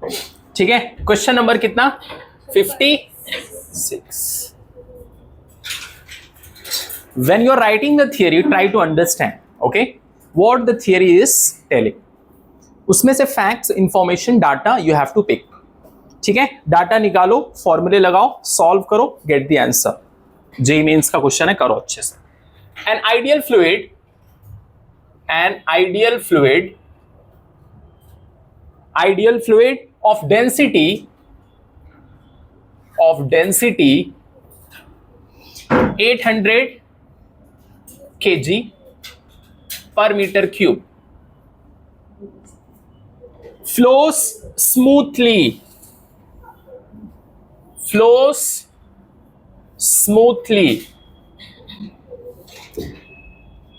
ठीक है, question number कितना 56. When you are writing the theory, try to understand, okay, what the theory is telling. उसमें से facts, information, data you have to pick. ठीक है, data निकालो, फॉर्मूले लगाओ, सॉल्व करो, get the answer. JEE mains का क्वेश्चन है, करो अच्छे से. An ideal fluid of density 800 kg per meter cube flows smoothly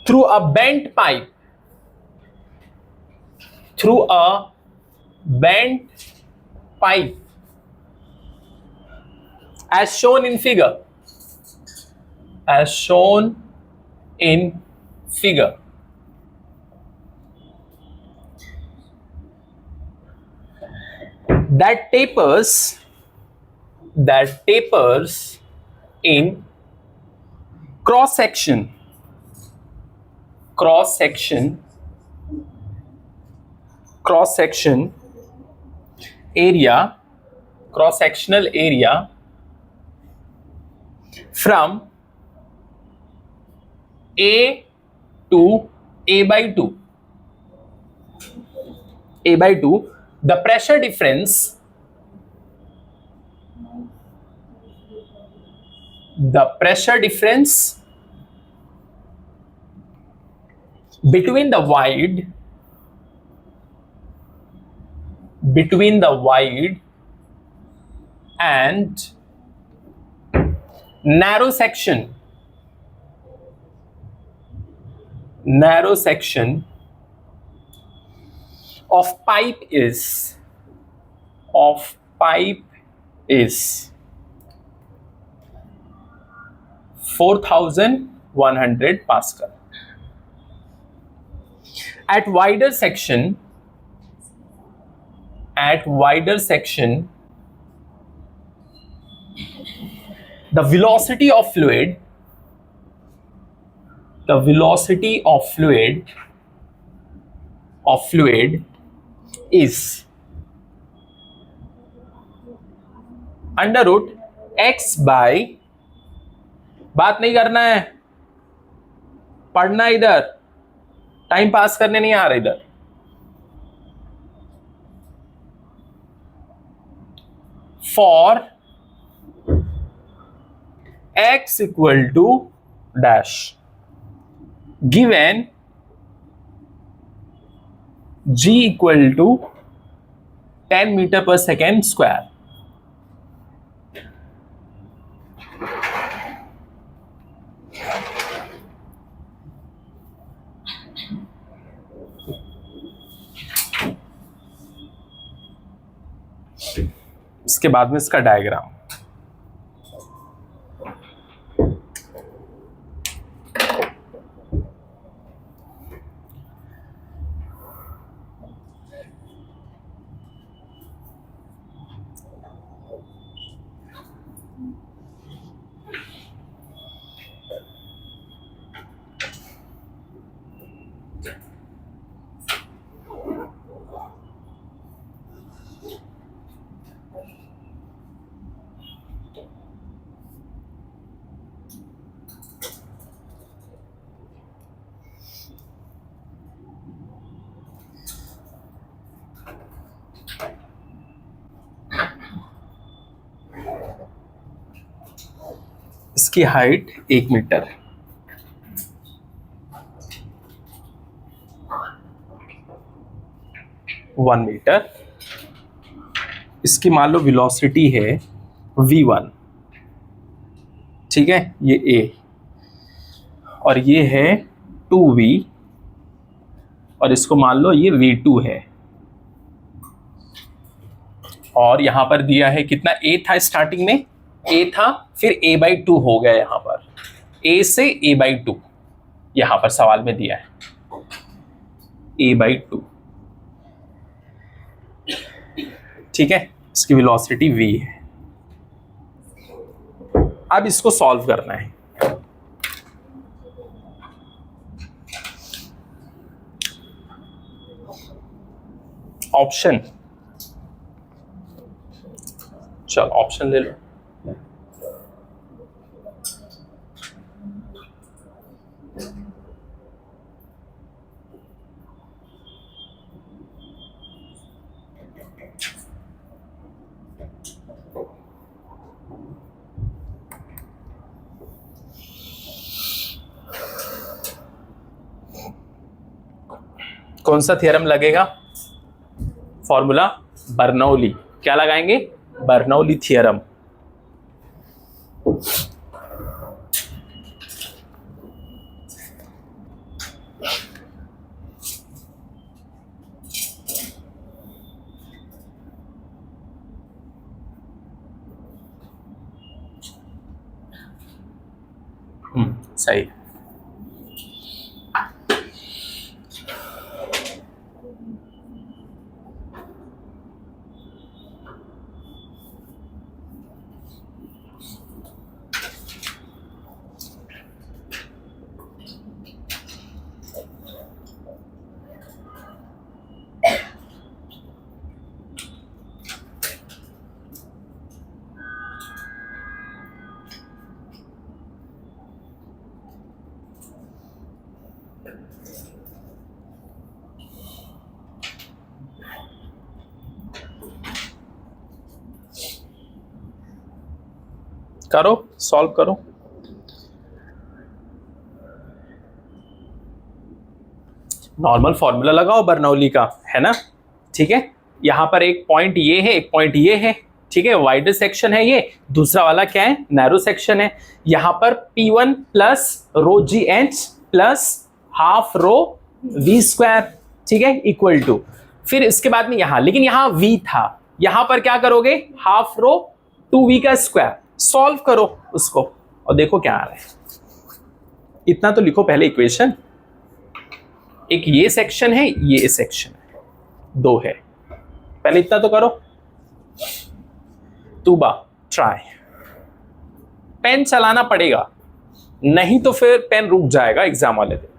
through a bent pipe as shown in figure. That tapers in cross sectional area from A to A by 2. The pressure difference between the wide and narrow section of pipe is 4100 Pascal. At wider section the velocity of fluid is under root x by, बात नहीं करना है, पढ़ना इधर, time pass करने नहीं आ रहा इधर. For x equal to dash, given g equal to 10 meter per second square. इसके बाद में इसका डायग्राम. इसकी हाइट 1 मीटर, 1 मीटर. इसकी मान लो वेलोसिटी है v1, ठीक है, ये a, और ये है 2v, और इसको मान लो ये v2 है. और यहां पर दिया है कितना, a था स्टार्टिंग में, a था, फिर a by 2 हो गया. यहां पर a से a by 2 यहां पर सवाल में दिया है, a by 2. ठीक है, इसकी वेलोसिटी v है। अब इसको सॉल्व करना है। ऑप्शन, चल ऑप्शन ले लो। कौन सा थ्योरम लगेगा? Formula Bernoulli. क्या लगाएंगे? Bernoulli theorem. सही। करो, सॉल्व करो। नॉर्मल फॉर्मूला लगाओ बर्नौली का, है ना? ठीक है, यहां पर एक पॉइंट ये है, एक पॉइंट ये है, ठीक है, वाइडर सेक्शन है ये, दूसरा वाला क्या है? नैरो सेक्शन है। यहां पर P1 प्लस रो जी H plus half rho V square, ठीक है, इक्वल टू, फिर इसके बाद में यहां, लेकिन यहां V था, यहां पर क्या करोगे? हाफ रो 2V का स्क्वायर। सॉल्व करो उसको और देखो क्या आ रहा है। इतना तो लिखो पहले इक्वेशन। एक ये सेक्शन है, ये सेक्शन है, दो है, पहले इतना तो करो। तूबा ट्राई। पेन चलाना पड़ेगा, नहीं तो फिर पेन रुक जाएगा एग्जाम वाले दिन।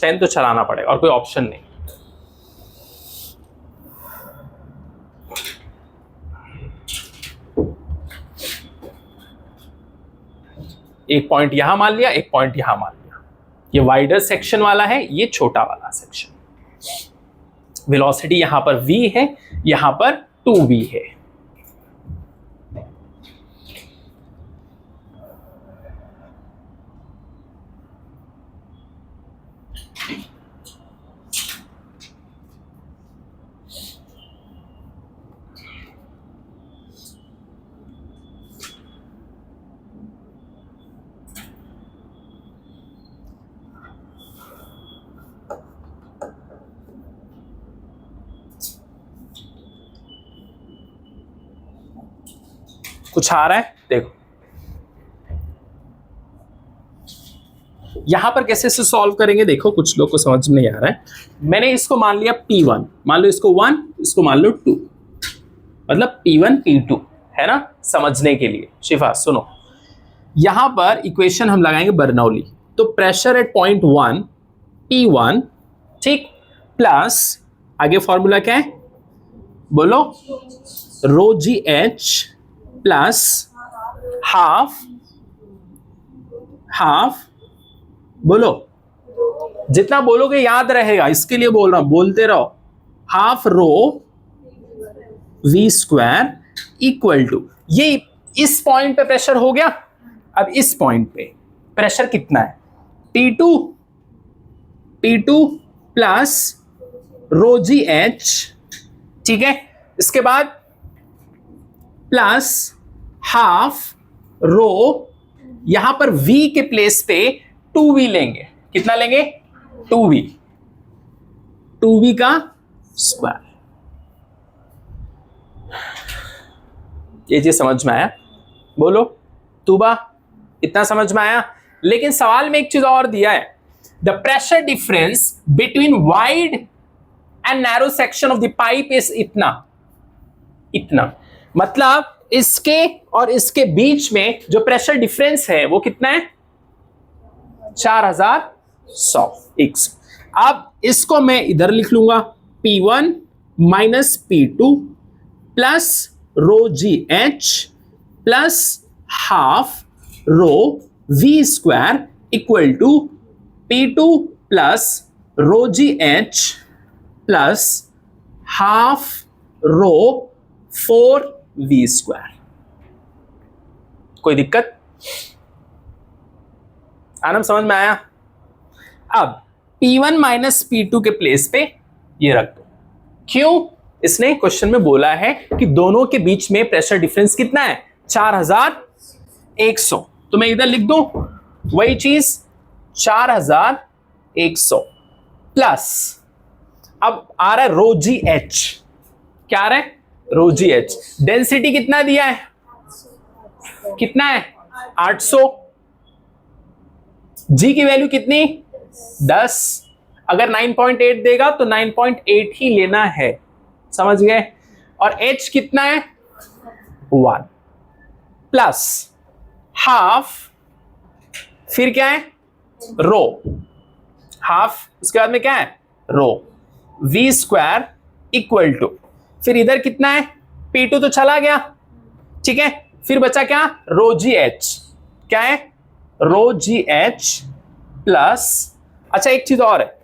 पेन तो चलाना पड़ेगा और कोई ऑप्शन नहीं। एक पॉइंट यहां मान लिया, एक पॉइंट यहां मान लिया। ये वाइडर सेक्शन वाला है, ये छोटा वाला सेक्शन। वेलोसिटी यहां पर v है, यहां पर 2v है। कुछ आ रहा है? देखो यहां पर कैसे से सॉल्व करेंगे, देखो कुछ लोग को समझ में नहीं आ रहा है। मैंने इसको मान लिया P1, मान लो इसको 1, इसको मान लो 2, मतलब P1 P2, है ना, समझने के लिए। शिफा सुनो, यहां पर इक्वेशन हम लगाएंगे बर्नौली। तो प्रेशर एट पॉइंट 1 P1, ठीक, प्लस आगे फॉर्मूला क्या है बोलो? रो जी एच प्लस हाफ बोलो, जितना बोलोगे याद रहेगा, इसके लिए बोल रहा हूं, बोलते रहो। Half rho V square equal to, ये इस पॉइंट पे प्रेशर हो गया। अब इस पॉइंट पे प्रेशर कितना है? P2 प्लस रो जी एच, ठीक है, इसके बाद प्लस हाफ रो, यहां पर V के प्लेस पे 2V लेंगे। कितना लेंगे? 2V का स्क्वायर। ये चीज समझ में आया? बोलो तूबा, इतना समझ में आया? लेकिन सवाल में एक चीज और दिया है, the pressure difference between wide and narrow section of the pipe is इतना, इतना मतलब इसके और इसके बीच में जो प्रेशर डिफरेंस है वो कितना है, 4100। अब इसको मैं इधर लिख लूंगा P1 minus P2 plus rho ji H plus half rho V square equal to P2 plus rho ji H plus half rho 4V square. कोई दिक्कत? आनंद समझ में आया? अब P1 माइनस P2 के प्लेस पे ये रख दो। क्यों? इसने क्वेश्चन में बोला है कि दोनों के बीच में प्रेशर डिफरेंस कितना है, 4100। तो मैं इधर लिख दूं वही चीज 4100 प्लस, अब आ रहा है रो जी एच। क्या आ रहा है? रो जी एच। डेंसिटी कितना दिया है, कितना है, 800। जी की वैल्यू कितनी, 10। अगर 9.8 देगा तो 9.8 ही लेना है, समझ गए? और एच कितना है, 1 प्लस हाफ, फिर क्या है, रो, हाफ, उसके बाद में क्या है, रो वी स्क्वायर इक्वल टू, फिर इधर कितना है, P2 तो चला गया, ठीक है, फिर बचा क्या, रो जी एच। क्या है, रो जी एच प्लस, अच्छा एक चीज और है,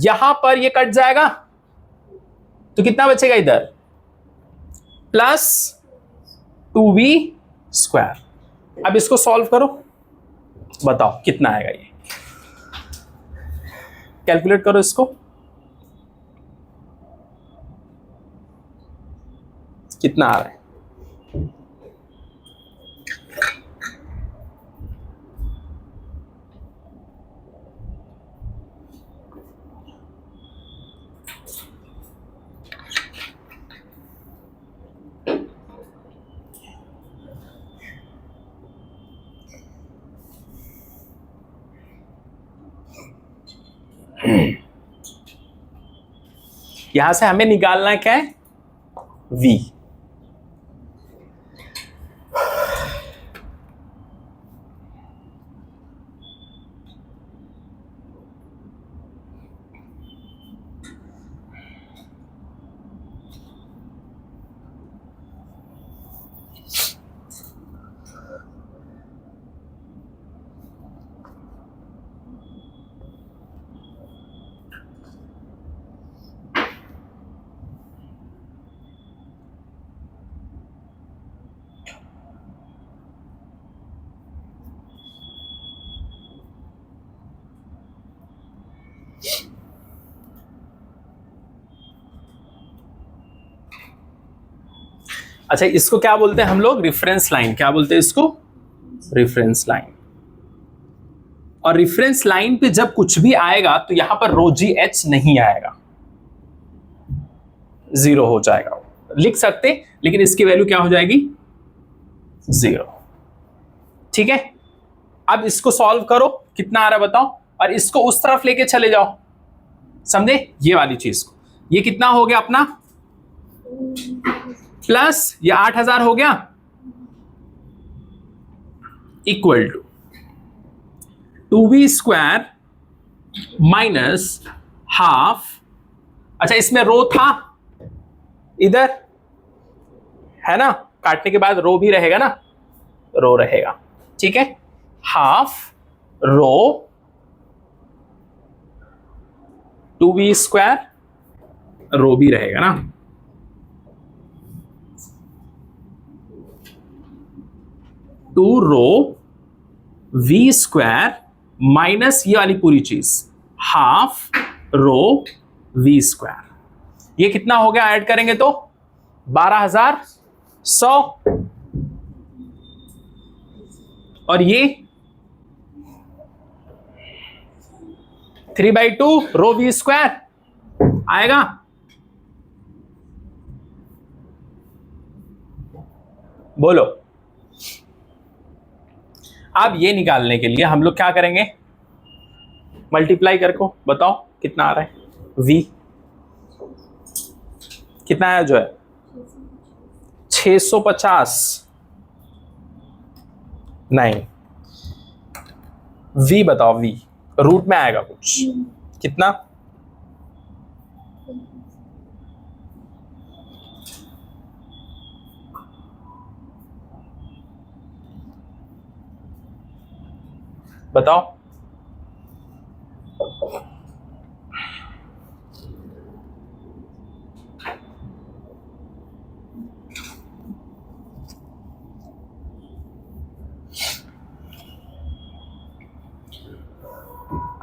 यहां पर ये कट जाएगा तो कितना बचेगा इधर, प्लस 2V स्क्वायर। अब इसको सॉल्व करो, बताओ कितना आएगा, ये कैलकुलेट करो इसको, कितना आ रहा है। यहां से हमें निकालना क्या है, V। अच्छा इसको क्या बोलते हैं हम लोग, रेफरेंस लाइन। क्या बोलते हैं इसको, रेफरेंस लाइन। और रेफरेंस लाइन पे जब कुछ भी आएगा तो यहां पर रो जी एच नहीं आएगा, 0 हो जाएगा। लिख सकते लेकिन इसकी वैल्यू क्या हो जाएगी, 0। ठीक है, अब इसको सॉल्व करो, कितना आ रहा है बताओ, और इसको उस तरफ लेके चले जाओ, समझे ये वाली चीज को। ये कितना हो गया अपना, प्लस ये 8000 हो गया, equal to 2V square minus half, अच्छा इसमें रो था इधर है ना, काटने के बाद रो भी रहेगा ना, रो रहेगा, ठीक है, हाफ रो 2V स्क्वायर, रो भी रहेगा ना, two rho V square minus ये वाली पूरी चीज हाफ रो V स्क्वायर। ये कितना हो गया, ऐड करेंगे तो 12100, और ये 3/2 रो V स्क्वायर आएगा। बोलो, अब ये निकालने के लिए हम लोग क्या करेंगे, मल्टीप्लाई करको बताओ कितना आ रहा है। v कितना है जो है 650 नहीं, v बताओ, v रूट में आएगा कुछ कितना, बताओ।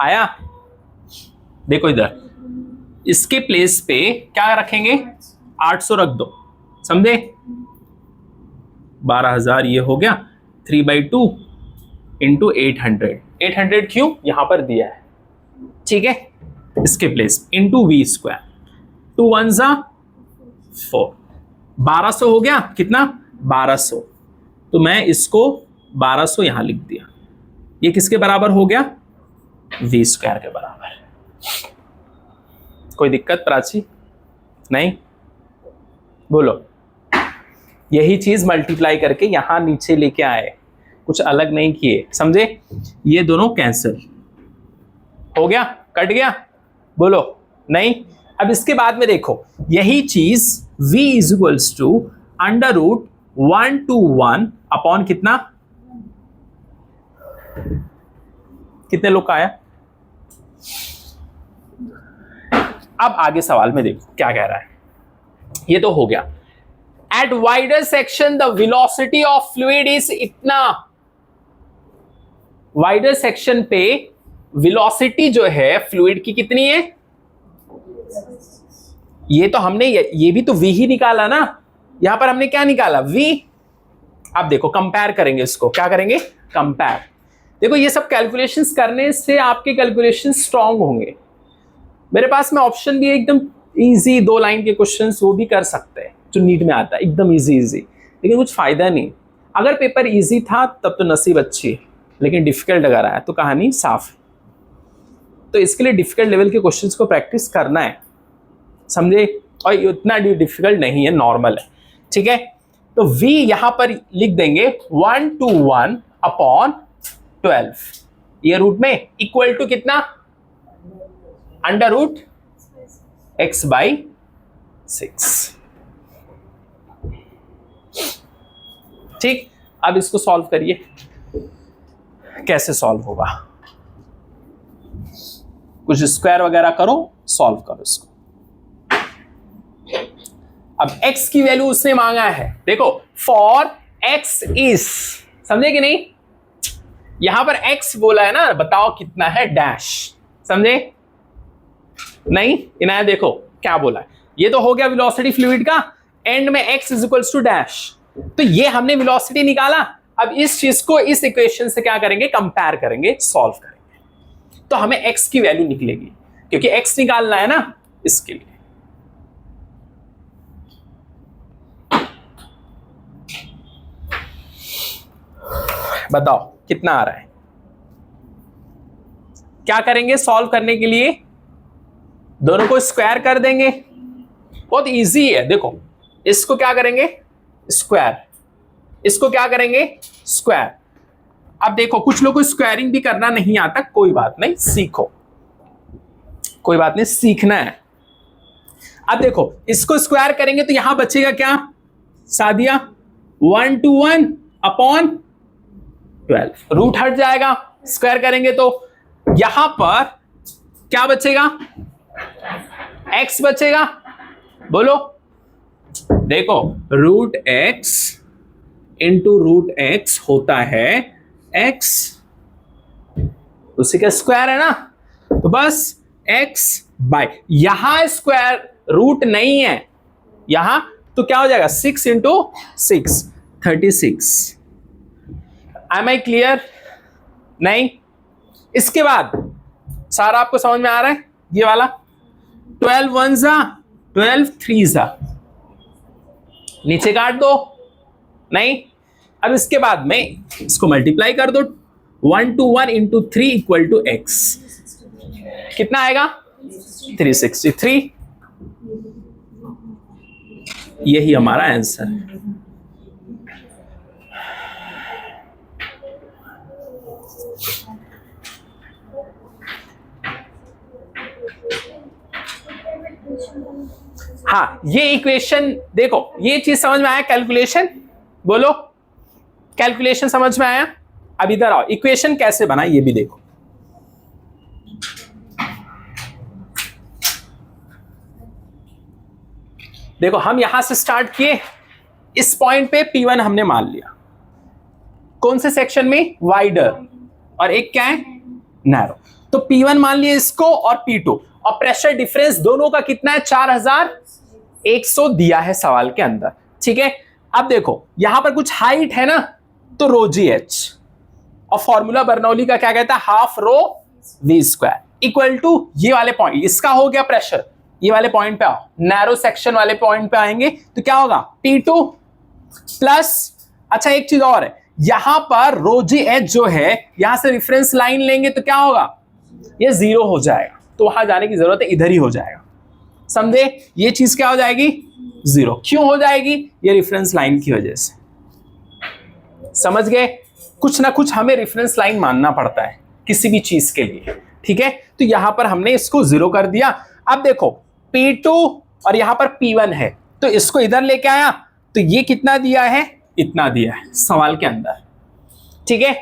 आया, देखो इधर इसके प्लेस पे क्या रखेंगे, 800 रख दो, समझे। 12,000 ये हो गया 3/2 इंटू 800। 800 क्यों यहां पर दिया है, ठीक है, इसके प्लेस इंटू वी स्क्वायर, 2 1 4, 1200 हो गया कितना 1200। तो मैं इसको 1200 यहां लिख दिया, ये किसके बराबर हो गया, वी स्क्वायर के बराबर। कोई दिक्कत प्राची नहीं, बोलो। यही चीज मल्टीप्लाई करके यहां नीचे लेके आए, कुछ अलग नहीं किए, समझे। ये दोनों कैंसिल हो गया, कट गया, बोलो नहीं। अब इसके बाद में देखो यही चीज v is equals to √1 to 1 upon कितना, कितने लोग का आया। अब आगे सवाल में देखो क्या कह रहा है, ये तो हो गया। At wider section the velocity of fluid is इतना, वाइडर सेक्शन पे वेलोसिटी जो है फ्लूइड की कितनी है, ये तो हमने ये भी तो v ही निकाला ना, यहां पर हमने क्या निकाला v। अब देखो कंपेयर करेंगे इसको, क्या करेंगे कंपेयर। देखो ये सब कैलकुलेशंस करने से आपके कैलकुलेशन स्ट्रांग होंगे। मेरे पास में ऑप्शन भी है एकदम इजी, 2 लाइन के क्वेश्चंस वो भी कर सकते हैं जो नीट में आता है, एकदम इजी, लेकिन कुछ फायदा नहीं। अगर पेपर इजी था तब तो नसीब अच्छी है, लेकिन डिफिकल्ट अगर आया तो कहानी साफ है। तो इसके लिए डिफिकल्ट लेवल के क्वेश्चंस को प्रैक्टिस करना है, समझे। और इतना डिफिकल्ट नहीं है, नॉर्मल है, ठीक है। तो v यहां पर लिख देंगे 1 to 1 अपॉन 12, ये रूट में इक्वल टू कितना, √x/6, ठीक। अब इसको सॉल्व करिए, कैसे सॉल्व होगा, कुछ स्क्वायर वगैरह करो, सॉल्व करो इसको। अब x की वैल्यू उसने मांगा है, देखो फॉर x इज, समझे कि नहीं, यहां पर x बोला है ना, बताओ कितना है डैश, समझे नहीं। इनाया देखो क्या बोला है, ये तो हो गया वेलोसिटी फ्लूइड का, एंड में x is equals to dash, तो ये हमने वेलोसिटी निकाला। अब इस चीज को इस इक्वेशन से क्या करेंगे, कंपेयर करेंगे, सॉल्व करेंगे, तो हमें x की वैल्यू निकलेगी, क्योंकि x निकालना है ना, इसके लिए। बताओ कितना आ रहा है, क्या करेंगे सॉल्व करने के लिए, दोनों को स्क्वायर कर देंगे, बहुत इजी है। देखो इसको क्या करेंगे स्क्वायर, इसको क्या करेंगे स्क्वायर। अब देखो कुछ लोगों को स्क्वायरिंग भी करना नहीं आता, कोई बात नहीं, सीखो, कोई बात नहीं, सीखना है। अब देखो इसको स्क्वायर करेंगे तो यहां बचेगा क्या सादिया, 1 to 1 अपॉन 12, रूट हट जाएगा, स्क्वायर करेंगे तो यहां पर क्या बचेगा, x बचेगा, बोलो। देखो √x इंटू √x होता है x, उसी का स्क्वायर है ना, तो बस x बाय, यहां स्क्वायर रूट नहीं है यहां, तो क्या हो जाएगा 6 इंटू 6 36। Am I clear? नहीं। इसके बाद सारा आपको समझ में आ रहा है, ये वाला 12 1 12 3 नीचे काट दो, नहीं। अब इसके बाद में इसको मल्टीप्लाई कर दो, 1 to 1 into 3 equal to x, कितना आएगा 363। यही हमारा आंसर है। हाँ, ये इक्वेशन देखो, ये चीज समझ में आया? कैलकुलेशन बोलो, कैलकुलेशन समझ में आया? अब इधर आओ, इक्वेशन कैसे बना ये भी देखो। देखो हम यहां से स्टार्ट किए, इस पॉइंट पे P1 हमने मान लिया, कौन से सेक्शन में? वाइडर, और एक क्या है? नैरो। तो P1 मान लिया इसको, और P2, और प्रेशर डिफरेंस दोनों का कितना है? 4100 दिया है सवाल के अंदर। ठीक है, अब देखो यहां पर कुछ हाइट है ना, तो रो जी एच, और फॉर्मूला बर्नौली का क्या कहता है? Half rho V square equal to ये वाले पॉइंट, इसका हो गया प्रेशर, ये वाले पॉइंट पे आओ, नैरो सेक्शन वाले पॉइंट पे आएंगे तो क्या होगा? P2 प्लस, अच्छा एक चीज और है, यहां पर रो जी एच जो है, यहां से रेफरेंस लाइन लेंगे तो क्या होगा? ये 0 हो जाएगा, तो वहां जाने की जरूरत है, इधर ही हो जाएगा। समझे? ये चीज क्या हो जाएगी? 0। क्यों हो जाएगी? ये रेफरेंस लाइन की वजह से। समझ गए? कुछ ना कुछ हमें रेफरेंस लाइन मानना पड़ता है किसी भी चीज के लिए। ठीक है, तो यहां पर हमने इसको 0 कर दिया। अब देखो P2 और यहां पर P1 है, तो इसको इधर लेके आया, तो ये कितना दिया है? इतना दिया है सवाल के अंदर। ठीक है,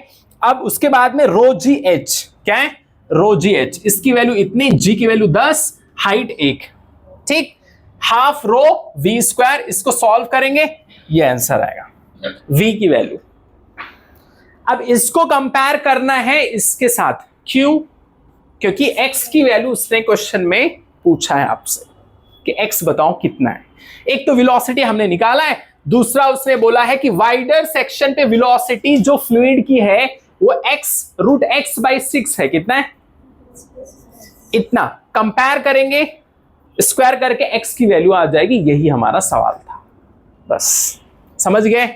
अब उसके बाद में रो जी एच, क्या है? रो जी एच, इसकी वैल्यू इतनी, जी की वैल्यू 10, हाइट 1। ठीक, हाफ रो वी स्क्वायर, इसको सॉल्व करेंगे, ये आंसर आएगा v की वैल्यू। अब इसको कंपेयर करना है इसके साथ, क्यों? क्योंकि x की वैल्यू उसने क्वेश्चन में पूछा है आपसे कि x बताओ कितना है। एक तो वेलोसिटी हमने निकाला है, दूसरा उसने बोला है कि वाइडर सेक्शन पे वेलोसिटी जो फ्लूइड की है वो x√x/6 है। कितना है? इतना। कंपेयर करेंगे, स्क्वायर करके x की वैल्यू आ जाएगी। यही हमारा सवाल था, बस। समझ गए?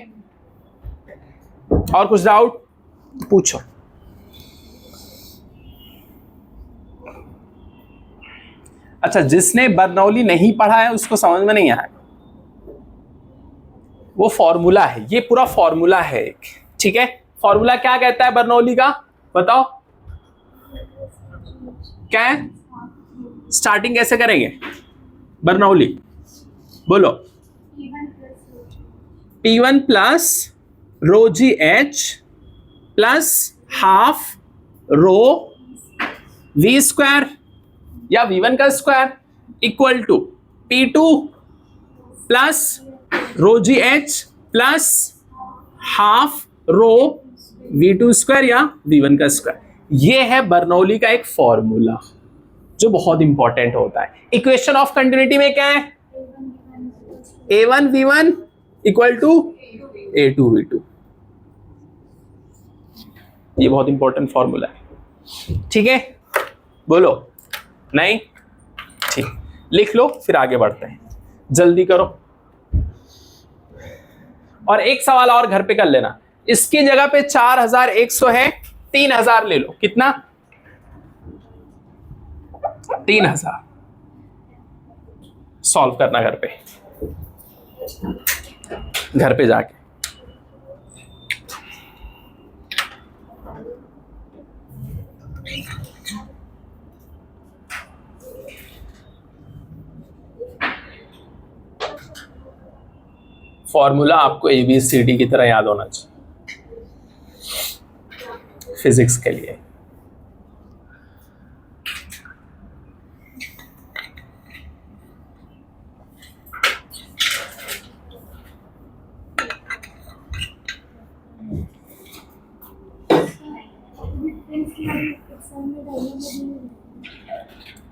और कुछ डाउट पूछो। अच्छा, जिसने बर्नौली नहीं पढ़ा है उसको समझ में नहीं आया, वो फॉर्मूला है, ये पूरा फॉर्मूला है एक। ठीक है, फॉर्मूला क्या कहता है बर्नौली का? बताओ क्या है? स्टार्टिंग कैसे करेंगे बर्नौली? बोलो। P1 प्लस रो जी H plus half rho V square या V1 का square equal to P2 plus rho ji H plus half rho V2 square या V1 का स्क्वायर। ये है बर्नौली का एक फॉर्मूला जो बहुत इंपॉर्टेंट होता है। इक्वेशन ऑफ कंटिन्यूटी में क्या है? A1 V1 equal to A2 V2। ये बहुत इंपॉर्टेंट फॉर्मूला है। ठीक है, बोलो। नहीं? ठीक, लिख लो, फिर आगे बढ़ते हैं। जल्दी करो। और एक सवाल और घर पे कर लेना, इसकी जगह पे 4100 है, 3000 ले लो। कितना? 3000 सॉल्व करना घर पे, घर पे जाके। फॉर्मूला आपको ABCD की तरह याद होना चाहिए फिजिक्स के लिए।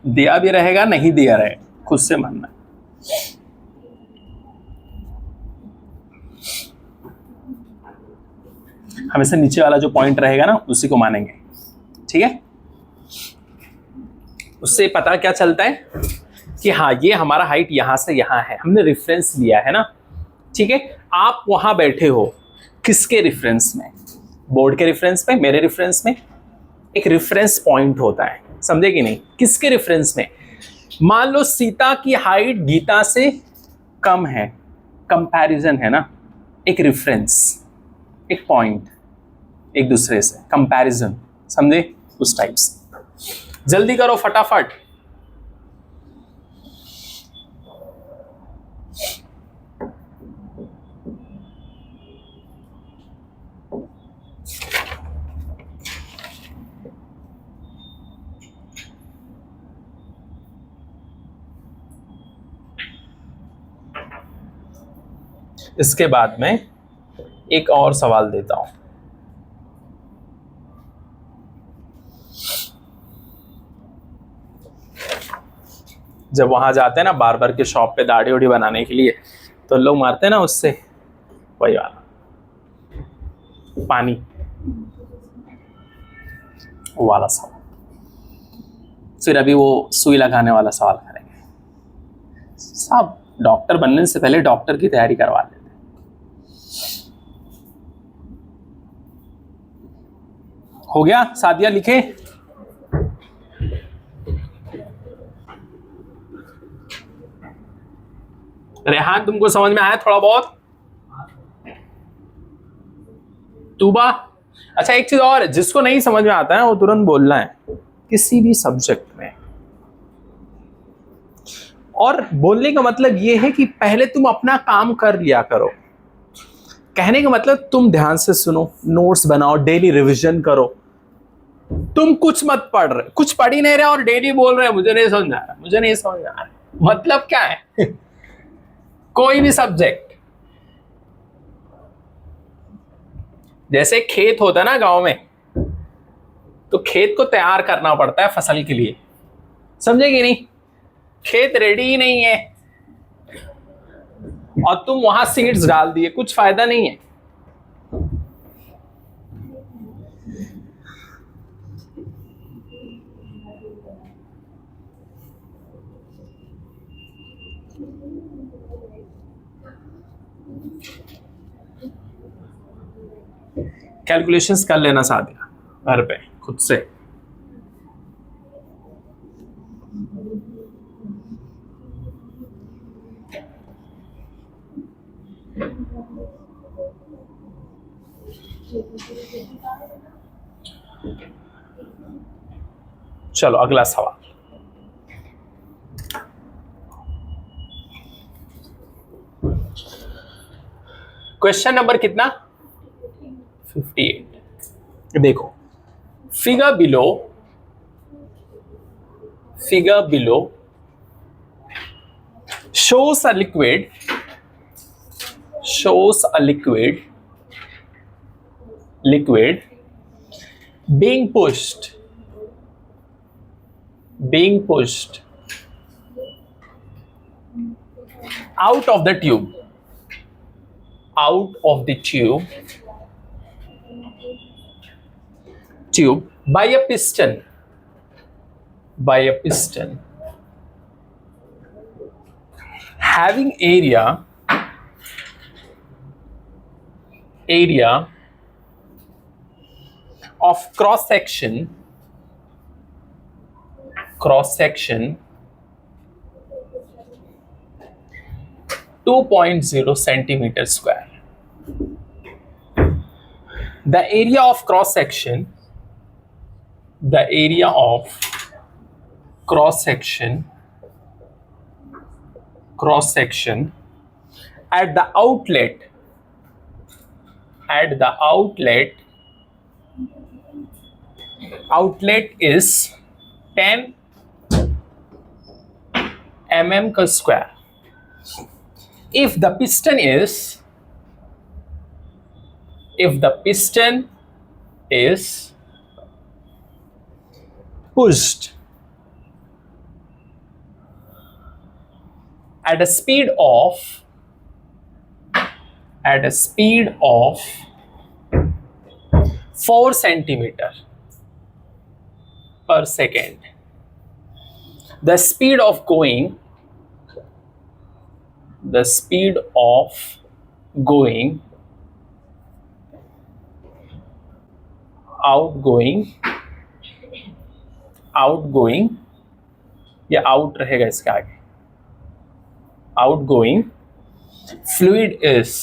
दिया भी रहेगा, नहीं दिया रहेगा, खुद से मानना। हमेशा नीचे वाला जो पॉइंट रहेगा ना उसी को मानेंगे। ठीक है, उससे पता क्या चलता है कि हाँ ये हमारा हाइट यहां से यहां है, हमने रेफरेंस लिया है ना। ठीक है, आप वहां बैठे हो किसके रेफरेंस में? बोर्ड के रेफरेंस में, मेरे रेफरेंस में। एक रेफरेंस पॉइंट होता है, समझे कि नहीं? किसके रेफरेंस में? मान लो सीता की हाइट गीता से कम है, कंपैरिजन है ना, एक रेफरेंस, एक पॉइंट, एक दूसरे से कंपैरिजन, समझे? उस टाइप से। जल्दी करो फटाफट। इसके बाद में एक और सवाल देता हूं। जब वहां जाते हैं ना बार्बर के शॉप पे दाढ़ी उड़ी बनाने के लिए, तो लोग मारते हैं ना उससे, वही वाला पानी, वो वाला सवाल। फिर अभी वो सुई लगाने वाला सवाल करेंगे। सब डॉक्टर बनने से पहले डॉक्टर की तैयारी करवा लेते। हो गया? सादिया लिखे? रेहान तुमको समझ में आया थोड़ा बहुत? तूबा? अच्छा एक चीज और है, जिसको नहीं समझ में आता है वो तुरंत बोलना है किसी भी सब्जेक्ट में। और बोलने का मतलब ये है कि पहले तुम अपना काम कर लिया करो। कहने का मतलब तुम ध्यान से सुनो, नोट्स बनाओ, डेली रिवीजन करो। तुम कुछ मत पढ़ रहे, कुछ पढ़ ही नहीं रहे और डेली बोल रहे मुझे नहीं समझ आ रहा, मुझे नहीं समझ आ रहा। मतलब क्या है? कोई भी सब्जेक्ट, जैसे खेत होता है ना गांव में, तो खेत को तैयार करना पड़ता है फसल के लिए, समझे कि नहीं? खेत रेडी ही नहीं है और तुम वहां सीड्स डाल दिए, कुछ फायदा नहीं है। कैलकुलेशंस कर लेना सादिया घर पे खुद से। चलो अगला सवाल। क्वेश्चन नंबर कितना? 58। देखो, figure below shows a liquid being pushed out of the tube by a piston having area of cross section 2.0 centimeter square. The area of cross section at the outlet is 10 mm का square. If the piston is pushed at a speed of 4 centimeter per second, the speed of going out going, या out रहेगा इसके आगे, out going fluid is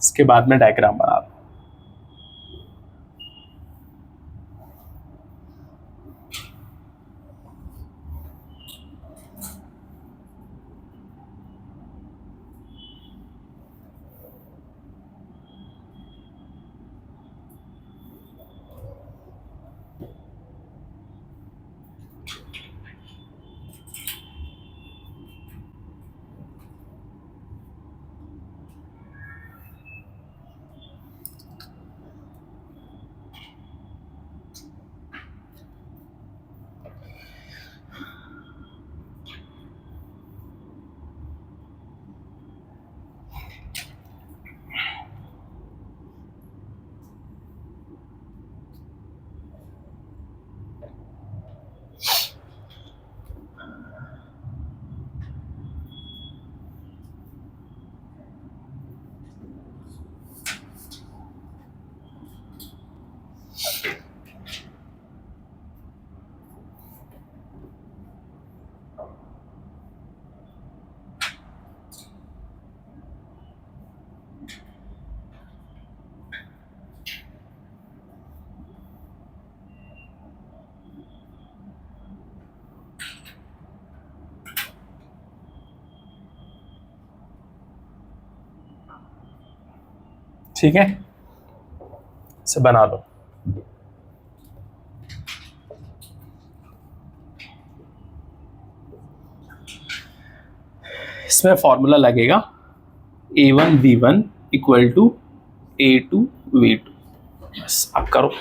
इसके बाद में diagram बना दो। ठीक है, इसे बना लो। इसमें फॉर्मूला लगेगा A1V1 इक्वल टू A2V2। बस अब करो।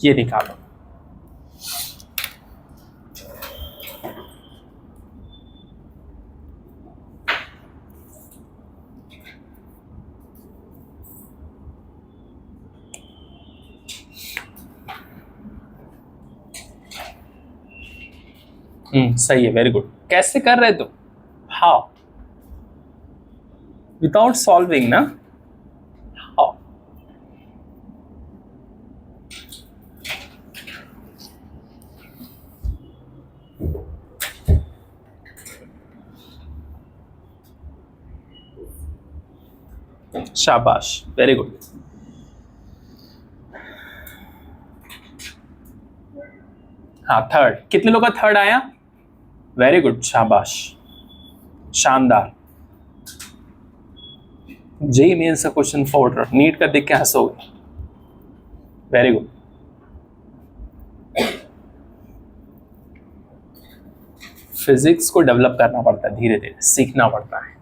ये निकालो। सही है, वेरी गुड। कैसे कर रहे तुम? हाउ? विदाउट सॉल्विंग ना? हाउ? शाबाश, वेरी गुड। हाँ, थर्ड। कितने लोग का थर्ड आया? वेरी गुड, शाबाश, शानदार। जेई मेंस का क्वेश्चन फोड़, नीट का देख के हंसोगे। Very good. फिजिक्स को डेवलप करना पड़ता है, धीरे धीरे सीखना पड़ता है,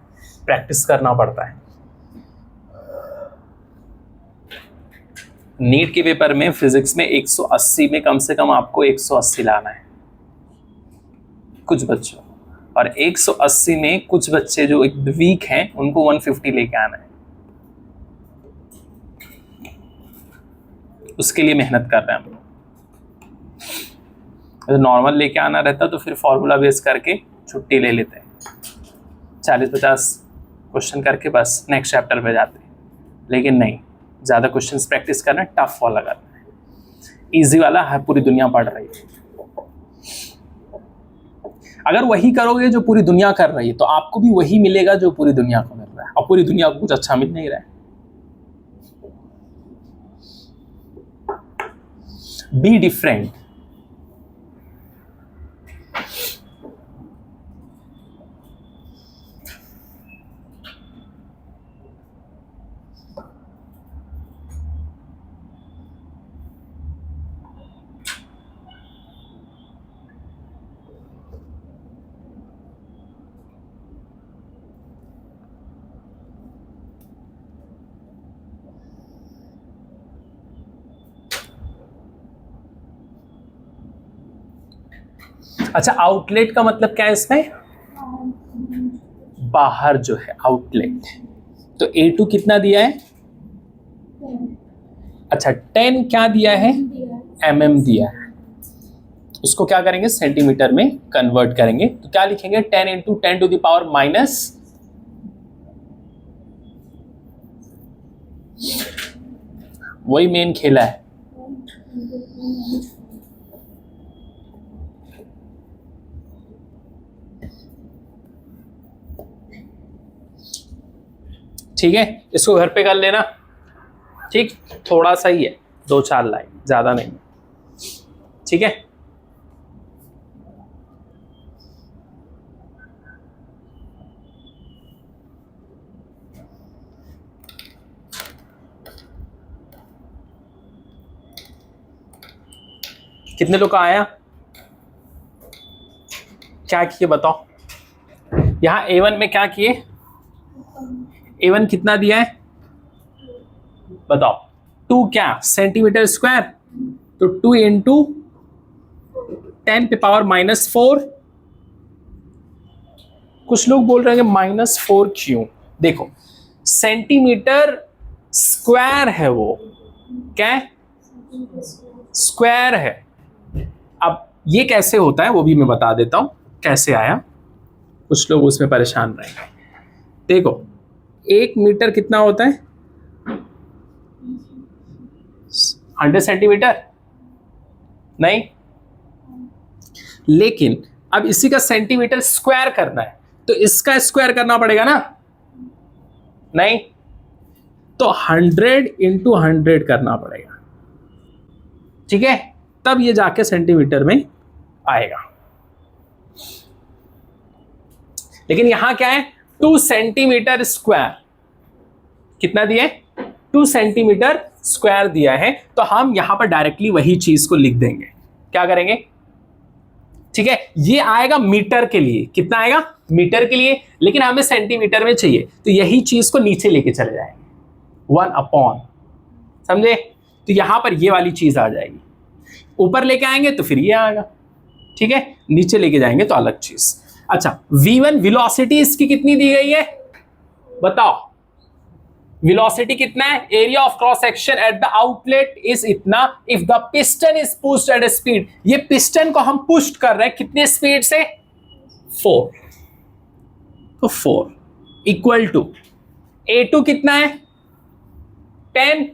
प्रैक्टिस करना पड़ता है। नीट के पेपर में फिजिक्स में 180 में कम से कम आपको 180 लाना है कुछ बच्चों, और 180 में कुछ बच्चे जो वीक हैं उनको 150 लेके आना है। उसके लिए मेहनत कर रहे हैं हम लोग। अगर नॉर्मल लेके आना रहता तो फिर फॉर्मूला बेस करके छुट्टी ले लेते हैं, 40-50 क्वेश्चन करके बस नेक्स्ट चैप्टर पे जाते हैं। लेकिन नहीं, ज़्यादा क्वेश्चंस प्रैक्टिस करना, टफ वाला करना है। इजी वाला है पूरी दुनिया पढ़ रही है। अगर वही करोगे जो पूरी दुनिया कर रही है तो आपको भी वही मिलेगा जो पूरी दुनिया को मिल रहा है, और पूरी दुनिया को कुछ अच्छा मिल नहीं रहा है। Be different. अच्छा, आउटलेट का मतलब क्या है इसमें? बाहर जो है आउटलेट। तो A2 कितना दिया है? अच्छा, 10 क्या दिया है? mm दिया है। उसको क्या करेंगे? सेंटीमीटर में कन्वर्ट करेंगे। तो क्या लिखेंगे? 10 into 10 to the power minus, वही मेन खेला है। ठीक है, इसको घर पे कर लेना। ठीक, थोड़ा सा ही है, 2-4 लाइन, ज्यादा नहीं। ठीक है, कितने लोग का आया? क्या किए बताओ? यहां A1 में क्या किए? A1 कितना दिया है बताओ? 2 क्या? Centimetre square. तो 2 इंटू 10 पे पावर -4। कुछ लोग बोल रहे हैं -4 क्यों? देखो, सेंटीमीटर स्क्वायर है, वो क्या है? स्क्वायर है। अब ये कैसे होता है वो भी मैं बता देता हूं कैसे आया, कुछ लोग उसमें परेशान रहेंगे। देखो, 1 मीटर कितना होता है? 100 सेंटीमीटर नहीं, लेकिन अब इसी का सेंटीमीटर स्क्वायर करना है तो इसका स्क्वायर करना पड़ेगा ना? नहीं, तो 100 इंटू 100 करना पड़ेगा। ठीक है, तब ये जाके सेंटीमीटर में आएगा। लेकिन यहां क्या है? 2 सेंटीमीटर स्क्वायर। कितना दिया है? 2 सेंटीमीटर स्क्वायर दिया है। तो हम यहां पर डायरेक्टली वही चीज को लिख देंगे। क्या करेंगे? ठीक है, ये आएगा मीटर के लिए। कितना आएगा? मीटर के लिए, लेकिन हमें सेंटीमीटर में चाहिए, तो यही चीज को नीचे लेके चले जाएंगे, 1/। समझे? तो यहां पर ये वाली चीज आ जाएगी। ऊपर लेके आएंगे तो फिर ये आएगा। ठीक है, नीचे लेके जाएंगे तो अलग चीज। अच्छा, V1 वेलोसिटी इसकी कितनी दी गई है बताओ? वेलोसिटी कितना है? Area of cross section at the outlet is इतना if the piston is pushed at speed. ये पिस्टन को हम पुश कर रहे हैं कितने स्पीड से? 4। तो 4 इक्वल टू A2 कितना है? 10।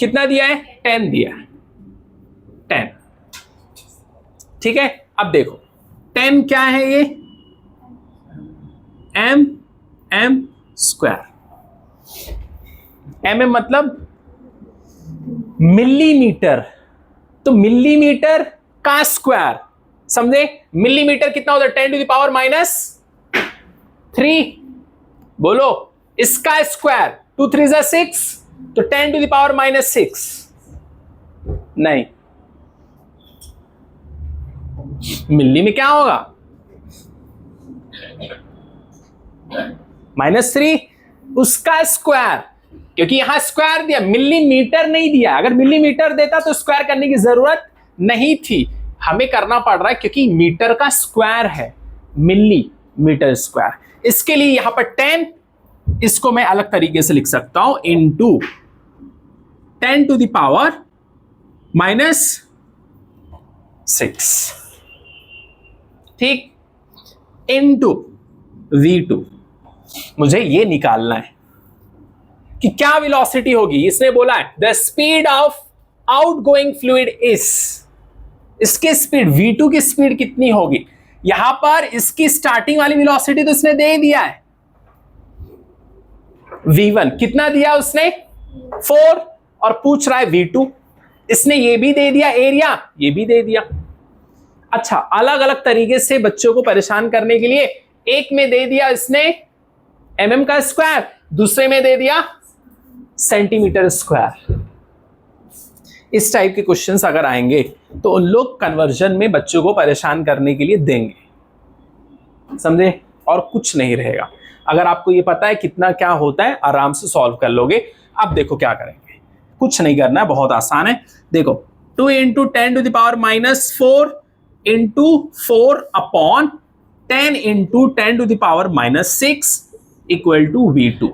कितना दिया है? 10 दिया है, 10। ठीक है, अब देखो 10 क्या है? ये m स्क्वायर। mm मतलब मिलीमीटर, तो मिलीमीटर का स्क्वायर। समझे? मिलीमीटर कितना होता है? 10 टू द पावर -3। बोलो, इसका स्क्वायर 2 3 जा 6, तो 10 टू द पावर -6। नहीं, मिली में क्या होगा? -3, उसका स्क्वायर, क्योंकि यहां स्क्वायर दिया, मिलीमीटर नहीं दिया। अगर मिलीमीटर देता तो स्क्वायर करने की जरूरत नहीं थी, हमें करना पड़ रहा है क्योंकि मीटर का स्क्वायर है, मिलीमीटर स्क्वायर। इसके लिए यहां पर 10, इसको मैं अलग तरीके से लिख सकता हूं, इंटू 10 टू द पावर -6। ठीक, इनटू V2। मुझे ये निकालना है कि क्या वेलोसिटी होगी। इसने बोला है the speed of outgoing fluid is, इसकी स्पीड V2 की स्पीड कितनी होगी? यहां पर इसकी स्टार्टिंग वाली वेलोसिटी तो इसने दे दिया है, V1 कितना दिया उसने? 4, और पूछ रहा है V2। इसने ये भी दे दिया, एरिया ये भी दे दिया। अच्छा, अलग अलग तरीके से बच्चों को परेशान करने के लिए, एक में दे दिया इसने mm का स्क्वायर, दूसरे में दे दिया सेंटीमीटर स्क्वायर। इस टाइप के क्वेश्चंस अगर आएंगे तो उन लोग कन्वर्जन में बच्चों को परेशान करने के लिए देंगे। समझे? और कुछ नहीं रहेगा। अगर आपको ये पता है कितना क्या होता है, आराम से सॉल्व कर लोगे। अब देखो क्या करेंगे, कुछ नहीं करना है, बहुत आसान है। देखो 2 into 10 to the power -4 into 4/10 into 10⁻⁻6 equal to V2,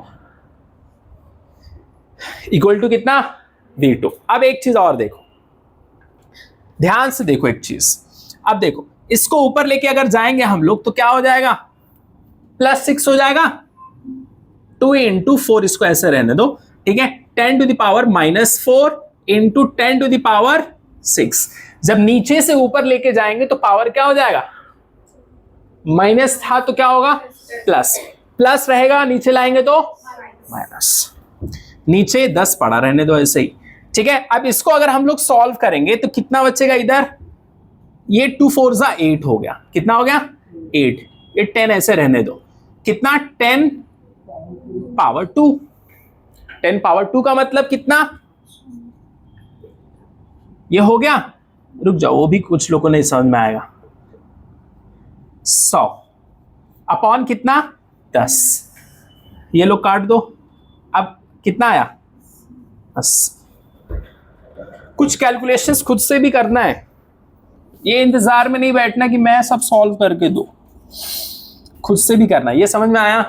equal to कितना? V2। अब एक चीज और देखो, ध्यान से देखो एक चीज। अब देखो इसको ऊपर लेके अगर जाएंगे हम लोग तो क्या हो जाएगा? +6 हो जाएगा। 2 इंटू 4 इसको ऐसे रहने दो, ठीक है। 10⁻⁻4 इंटू 10⁻6। जब नीचे से ऊपर लेके जाएंगे तो पावर क्या हो जाएगा? माइनस था तो क्या होगा? प्लस। प्लस रहेगा, नीचे लाएंगे तो माइनस। नीचे 10 पड़ा रहने दो ऐसे ही, ठीक है। अब इसको अगर हम लोग सॉल्व करेंगे तो कितना बचेगा इधर? ये 2 4 जा 8 हो गया। कितना हो गया? 8। ये 10 ऐसे रहने दो। कितना? 10 पावर 2। 10 पावर 2 का मतलब कितना? ये हो गया। रुक जाओ, वो भी कुछ लोगों नहीं समझ में आएगा। 100 अपॉन कितना? 10। ये लोग काट दो। अब कितना आया? 80। कुछ कैलकुलेशंस खुद से भी करना है, ये इंतजार में नहीं बैठना कि मैं सब सॉल्व करके दूं, खुद से भी करना है। ये समझ में आया?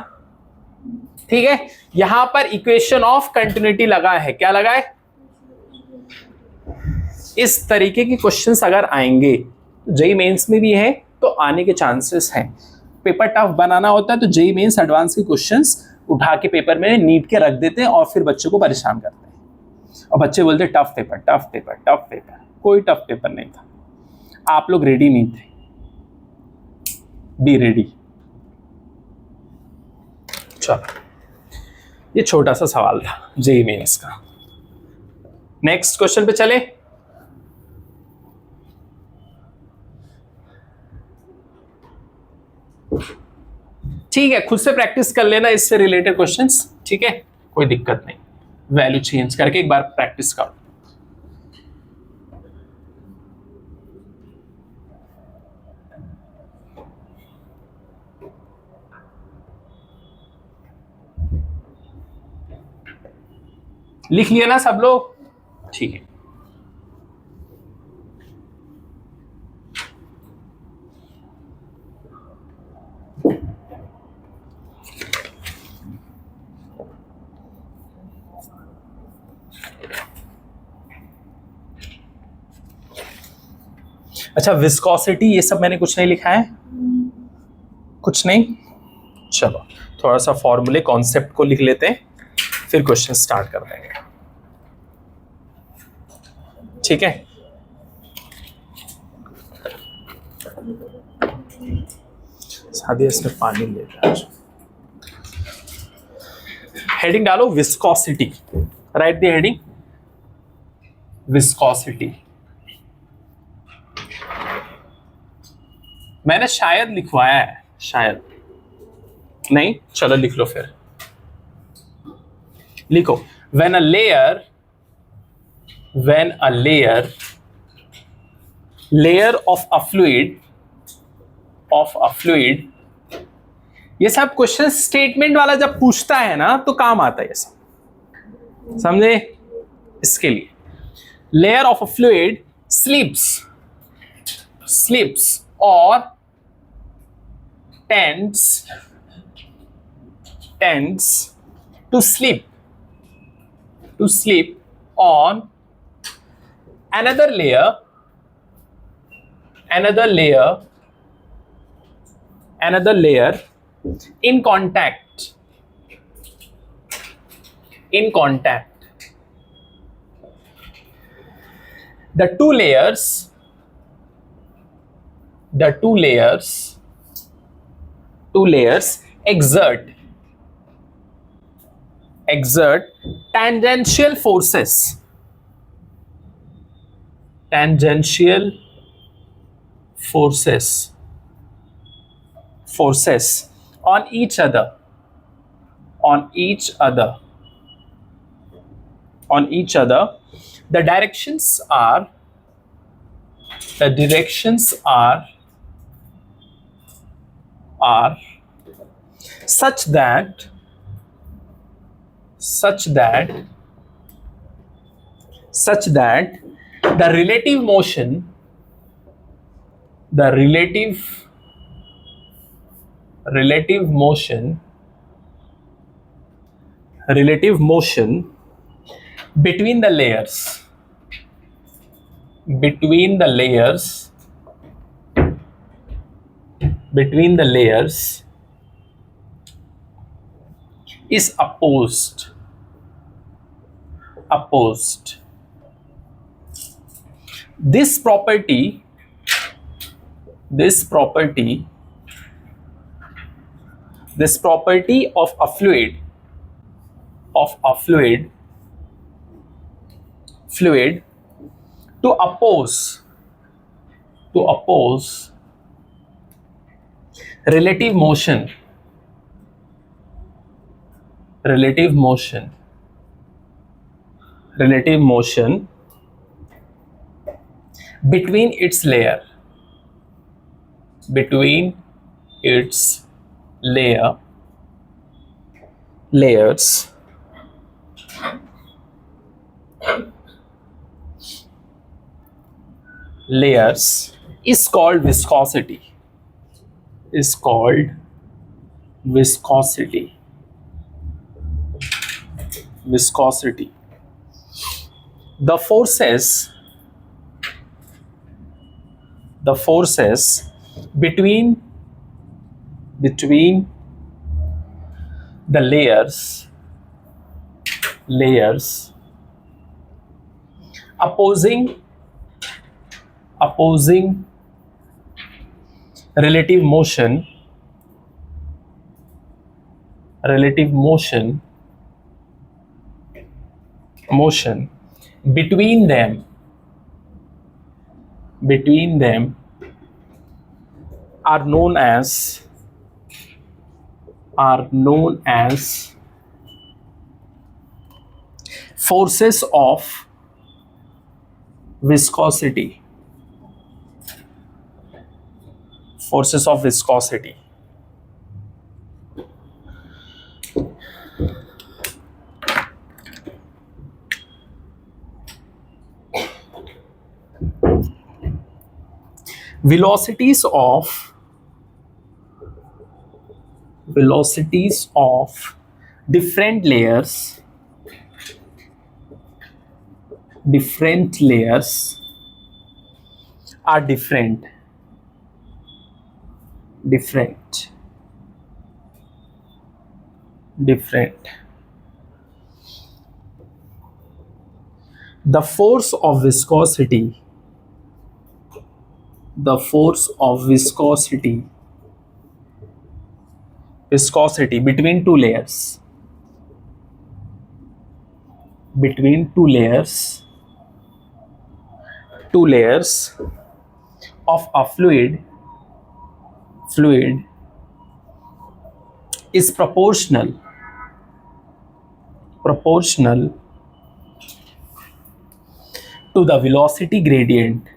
ठीक है। यहां पर इक्वेशन ऑफ कंटिन्यूटी लगा है। क्या लगा है? इस तरीके के क्वेश्चंस अगर आएंगे, जेईई मेंस में भी है तो आने के चांसेस हैं। पेपर टफ बनाना होता है तो जेईई मेंस एडवांस के क्वेश्चंस उठा के पेपर में नीट के रख देते हैं और फिर बच्चों को परेशान करते हैं, और बच्चे बोलते हैं tough paper, tough paper, tough paper. कोई टफ पेपर नहीं था, आप लोग रेडी नहीं थे। Be ready. चलो, ये छोटा सा सवाल था जेईई मेंस का। नेक्स्ट क्वेश्चन पे चले। ठीक है, खुद से प्रैक्टिस कर लेना इससे रिलेटेड क्वेश्चंस, ठीक है, कोई दिक्कत नहीं। वैल्यू चेंज करके एक बार प्रैक्टिस करो। लिख लिया ना सब लोग? ठीक है। अच्छा, विस्कोसिटी ये सब मैंने कुछ नहीं लिखा है, कुछ नहीं। चलो थोड़ा सा फॉर्मूले कॉन्सेप्ट को लिख लेते हैं, फिर क्वेश्चन स्टार्ट कर देंगे, ठीक है। सादिया इसमें पानी लेता है। हेडिंग डालो viscosity, right the heading viscosity. मैंने शायद लिखवाया है, शायद नहीं, चलो लिख लो फिर। लिखो when a layer of a fluid, ये सब क्वेश्चन स्टेटमेंट वाला जब पूछता है ना तो काम आता है ये सब, समझे? इसके लिए layer of a fluid slips or tends to sleep on another layer in contact. The two layers exert tangential forces on each other. The directions are such that the relative motion the relative motion between the layers between the layers between the layers is opposed. This property of a fluid to oppose relative motion between its layers is called viscosity. Viscosity. The forces between the layers opposing relative motion between them are known as forces of viscosity. Velocities of different layers are different. The force of viscosity between two layers of a fluid is proportional to the velocity gradient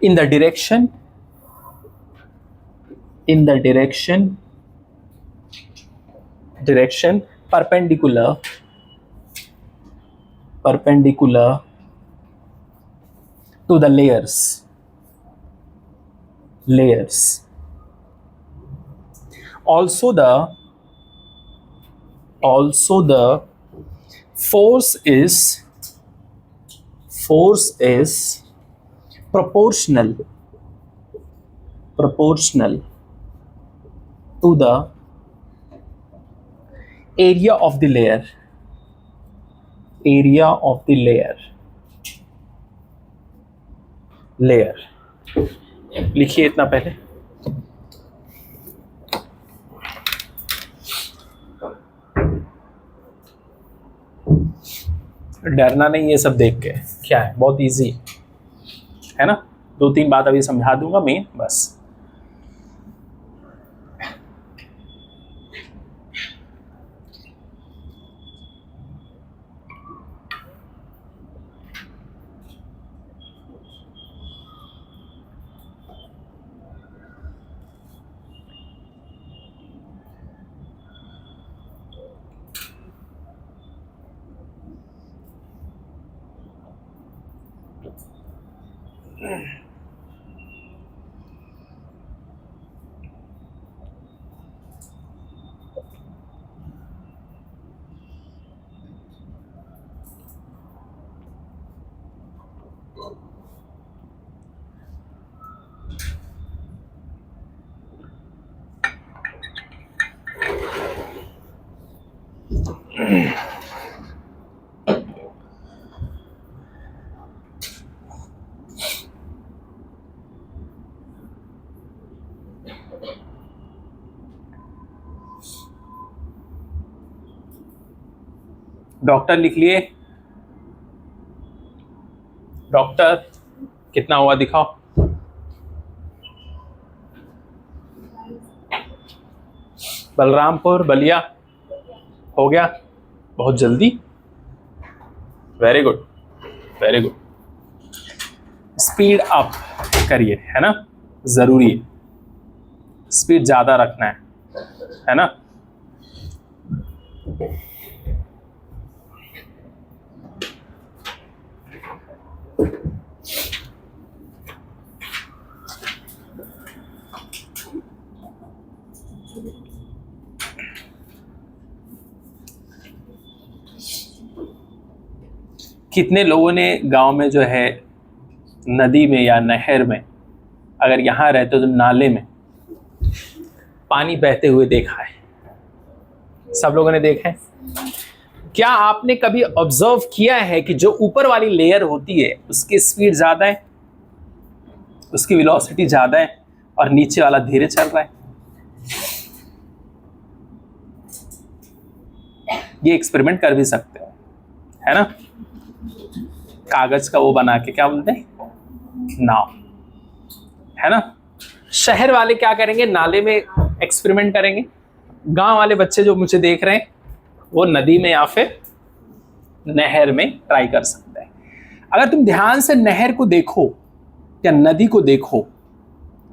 in the direction perpendicular to the layers. Also the force is proportional to the area of the layer. लिखिए इतना पहले. डरना नहीं ये सब देख के, क्या है, बहुत इजी है ना. 2-3 बात अभी समझा दूंगा मेन बस. डॉक्टर लिख लिए? डॉक्टर कितना हुआ दिखाओ। बलरामपुर, बलिया हो गया बहुत जल्दी। Very good, very good. Speed up करिए, है ना, जरूरी है, स्पीड ज्यादा रखना है ना। कितने लोगों ने गांव में जो है नदी में या नहर में, अगर यहाँ रहते तो नाले में पानी बहते हुए देखा है? सब लोगों ने देखा है। क्या आपने कभी ऑब्जर्व किया है कि जो ऊपर वाली लेयर होती है उसकी स्पीड ज्यादा है, उसकी वेलोसिटी ज्यादा है, और नीचे वाला धीरे चल रहा है? ये एक्सपेरिमेंट कर भी सकते हो, है ना। कागज का वो बना के, क्या बोलते हैं, नाव, है ना। शहर वाले क्या करेंगे, नाले में एक्सपेरिमेंट करेंगे। गांव वाले बच्चे जो मुझे देख रहे हैं वो नदी में या फिर नहर में ट्राई कर सकते हैं। अगर तुम ध्यान से नहर को देखो या नदी को देखो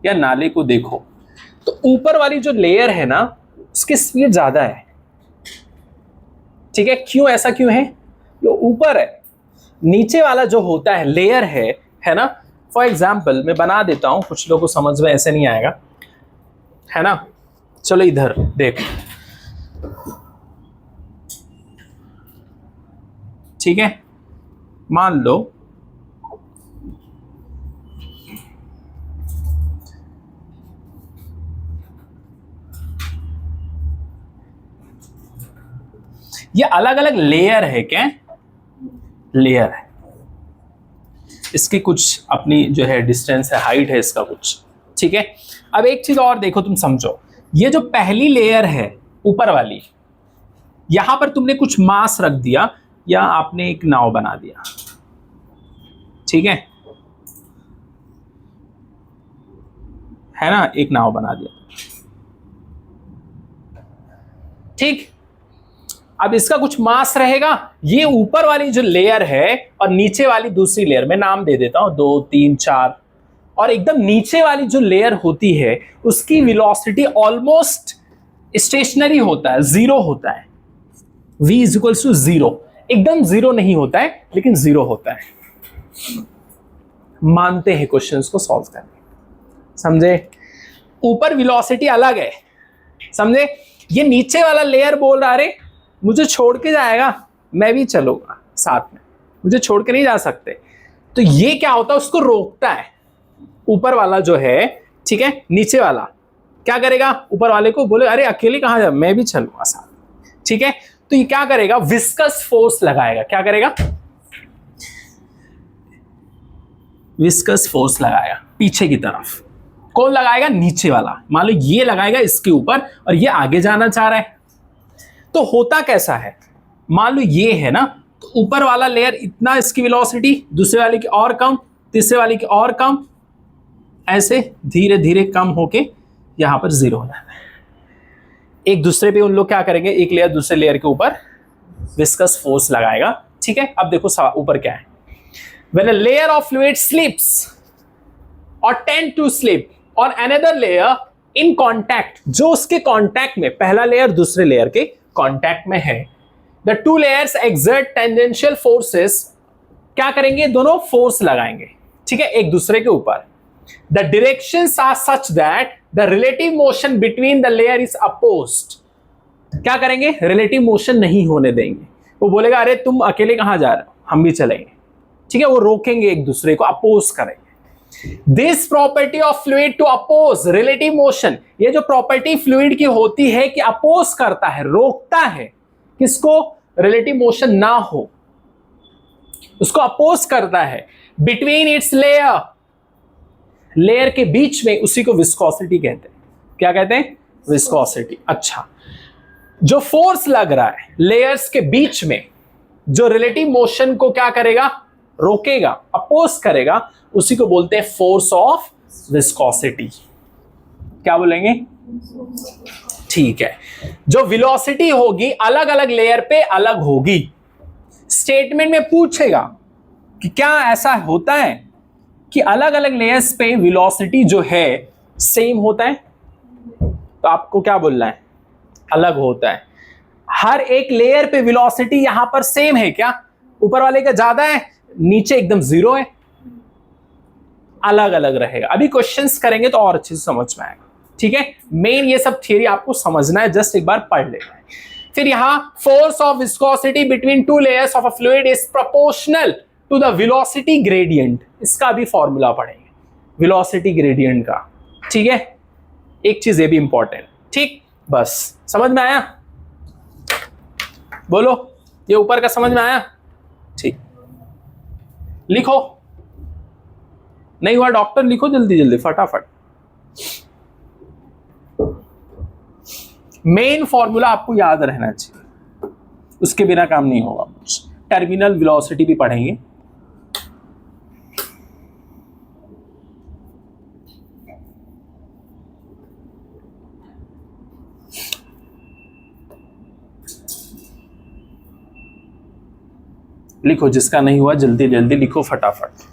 या नाले को देखो तो ऊपर वाली जो लेयर है ना उसकी स्पीड ज्यादा है। ठीक है, क्यों, ऐसा क्यों है? जो ऊपर है, नीचे वाला जो होता है लेयर है ना। फॉर एग्जाम्पल मैं बना देता हूं, कुछ लोगों को समझ में ऐसे नहीं आएगा, है ना। चलो इधर देखो, ठीक है, मान लो ये अलग अलग लेयर है। क्या लेयर है, इसकी कुछ अपनी जो है डिस्टेंस है, हाइट है इसका कुछ, ठीक है। अब एक चीज और देखो, तुम समझो, ये जो पहली लेयर है ऊपर वाली, यहां पर तुमने कुछ मास रख दिया या आपने एक नाव बना दिया, ठीक है ना, एक नाव बना दिया, ठीक। अब इसका कुछ मास रहेगा, ये ऊपर वाली जो लेयर है और नीचे वाली दूसरी लेयर, मैं नाम दे देता हूं 2 3 4, और एकदम नीचे वाली जो लेयर होती है उसकी वेलोसिटी ऑलमोस्ट स्टेशनरी होता है, जीरो होता है। v इक्वल्स टू जीरो, एकदम जीरो नहीं होता है लेकिन जीरो होता है। मानते हैं क्वेश्चंस को सॉल्व करने, समझे। ऊपर वेलोसिटी अलग है, समझे। ये नीचे वाला लेयर बोल रहा है मुझे छोड़ के जाएगा, मैं भी चलूंगा साथ में, मुझे छोड़ के नहीं जा सकते। तो ये क्या होता है, उसको रोकता है ऊपर वाला जो है, ठीक है। नीचे वाला क्या करेगा, ऊपर वाले को बोले अरे अकेले कहां जा, मैं भी चलूंगा साथ में, ठीक है। तो ये क्या करेगा, विस्कस फोर्स लगाएगा। क्या करेगा, विस्कस फोर्स लगाएगा पीछे की तरफ। कौन लगाएगा, नीचे वाला। मान लो ये लगाएगा इसके ऊपर और ये आगे जाना चाह रहा है, तो होता कैसा है, मान लो ये है ना, तो ऊपर वाला लेयर इतना, इसकी वेलोसिटी, दूसरे वाले की और कम, तीसरे वाले की और कम, ऐसे धीरे धीरे कम होके यहां पर जीरो हो जाता है। एक दूसरे पे उन लोग क्या करेंगे, एक लेयर दूसरे लेयर के ऊपर विस्कस फोर्स लगाएगा, ठीक है। अब देखो ऊपर क्या है, when a layer of fluid slips और टेंड टू स्लिप और अनदर लेयर इन कॉन्टैक्ट, जो उसके कॉन्टैक्ट में, पहला लेयर दूसरे लेयर के कॉन्टैक्ट में है, the two layers exert tangential forces, क्या करेंगे, दोनों फोर्स लगाएंगे, ठीक है, एक दूसरे के ऊपर। The directions are such that the relative motion between the layer is opposed. क्या करेंगे, रिलेटिव मोशन नहीं होने देंगे। वो बोलेगा अरे तुम अकेले कहां जा रहे हो, हम भी चलेंगे, ठीक है, वो रोकेंगे एक दूसरे को, अपोज करेंगे। This property of fluid to oppose relative motion, ये जो प्रॉपर्टी फ्लूइड की होती है कि अपोज करता है, रोकता है, किसको, रिलेटिव मोशन ना हो, उसको अपोज करता है। बिटवीन इट्स लेयर, लेयर के बीच में, उसी को विस्कोसिटी कहते हैं। क्या कहते हैं, विस्कोसिटी। अच्छा, जो फोर्स लग रहा है लेयर्स के बीच में, जो रिलेटिव मोशन को क्या करेगा, रोकेगा, अपोज करेगा, उसी को बोलते हैं फोर्स ऑफ विस्कोसिटी। क्या बोलेंगे, ठीक है। जो वेलोसिटी होगी अलग अलग लेयर पे अलग होगी। स्टेटमेंट में पूछेगा कि क्या ऐसा होता है कि अलग अलग लेयर्स पे वेलोसिटी जो है सेम होता है, तो आपको क्या बोलना है, अलग होता है। हर एक लेयर पे वेलोसिटी यहां पर सेम है क्या, ऊपर वाले का ज्यादा है, नीचे एकदम जीरो है, अलग अलग रहेगा। अभी क्वेश्चंस करेंगे तो और अच्छे से समझ में आएगा, ठीक है। मेन ये सब थियरी आपको समझना है, जस्ट एक बार पढ़ लेना है। फिर यहां force of viscosity between two layers of a fluid is proportional to the velocity gradient. इसका भी फॉर्मूला पढ़ेंगे, वेलोसिटी ग्रेडियंट का, ठीक है। एक चीज ये भी इंपॉर्टेंट, ठीक, बस समझ में आया, बोलो, ये ऊपर का समझ में आया, ठीक। लिखो, नहीं हुआ डॉक्टर, लिखो जल्दी जल्दी फटाफट। मेन फॉर्मूला आपको याद रहना चाहिए, उसके बिना काम नहीं होगा। टर्मिनल वेलोसिटी भी पढ़ेंगे। लिखो, जिसका नहीं हुआ जल्दी जल्दी लिखो फटाफट।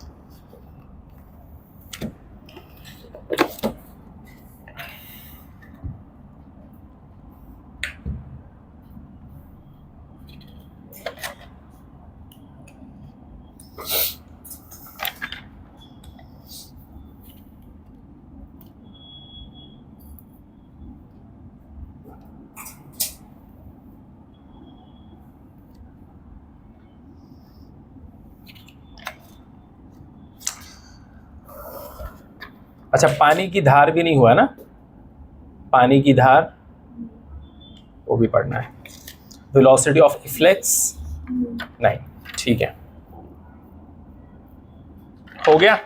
अच्छा, पानी की धार भी नहीं हुआ ना, पानी की धार वो भी पढ़ना है। वेलोसिटी ऑफ इफ्लेक्स नहीं, ठीक है, हो गया।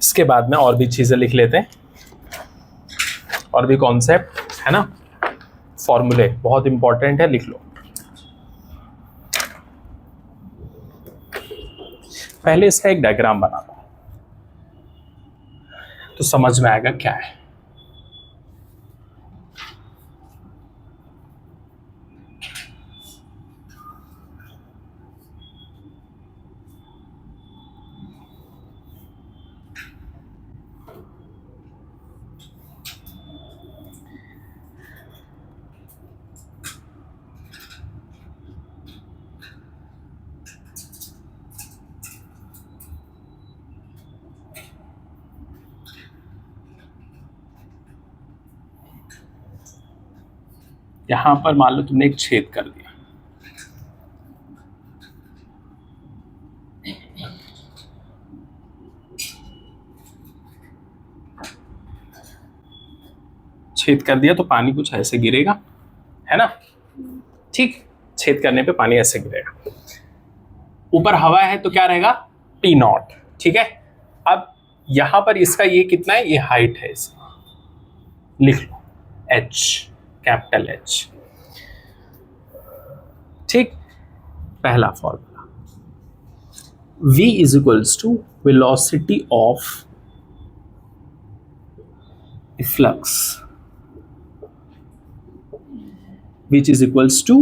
इसके बाद में और भी चीजें लिख लेते हैं, और भी कॉन्सेप्ट है ना, फॉर्मूले बहुत इंपॉर्टेंट है, लिख लो। पहले इसका एक डायग्राम बना लो। तो समझ में आएगा क्या है। यहां पर मान लो तुमने एक छेद कर दिया, छेद कर दिया तो पानी कुछ ऐसे गिरेगा, है ना। ठीक, छेद करने पे पानी ऐसे गिरेगा। ऊपर हवा है तो क्या रहेगा, P नॉट। ठीक है, अब यहां पर इसका ये कितना है, ये हाइट है इसका, लिख लो H, कैपिटल H। ठीक, पहला formula V is equals to velocity of flux which is equals to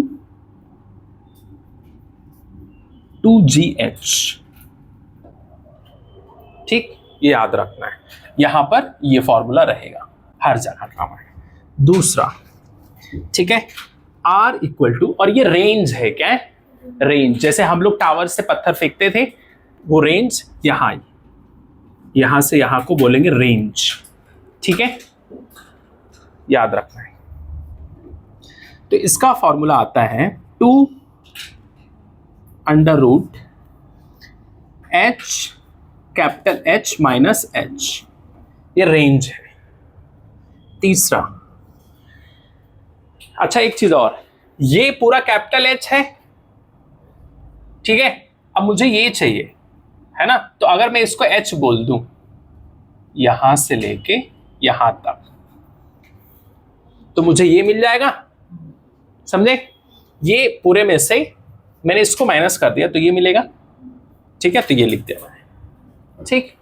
2gh। ठीक, ये याद रखना है, यहां पर ये फॉर्मूला रहेगा, हर जगह काम आएगा। दूसरा, ठीक है, R इक्वल टू, और ये रेंज है, क्या है, रेंज। जैसे हम लोग टावर से पत्थर फेंकते थे, वो रेंज यहां से यहां को बोलेंगे रेंज। ठीक है, याद रखना है। तो इसका फॉर्मूला आता है 2 under root H capital H minus H, ये रेंज है। तीसरा, अच्छा एक चीज और, ये पूरा कैपिटल H है, ठीक है। अब मुझे ये चाहिए, है ना, तो अगर मैं इसको H बोल दूं यहां से लेके यहां तक, तो मुझे ये मिल जाएगा, समझे। ये पूरे में से मैंने इसको माइनस कर दिया तो ये मिलेगा। ठीक है, तो ये लिख दिया मैंने। ठीक,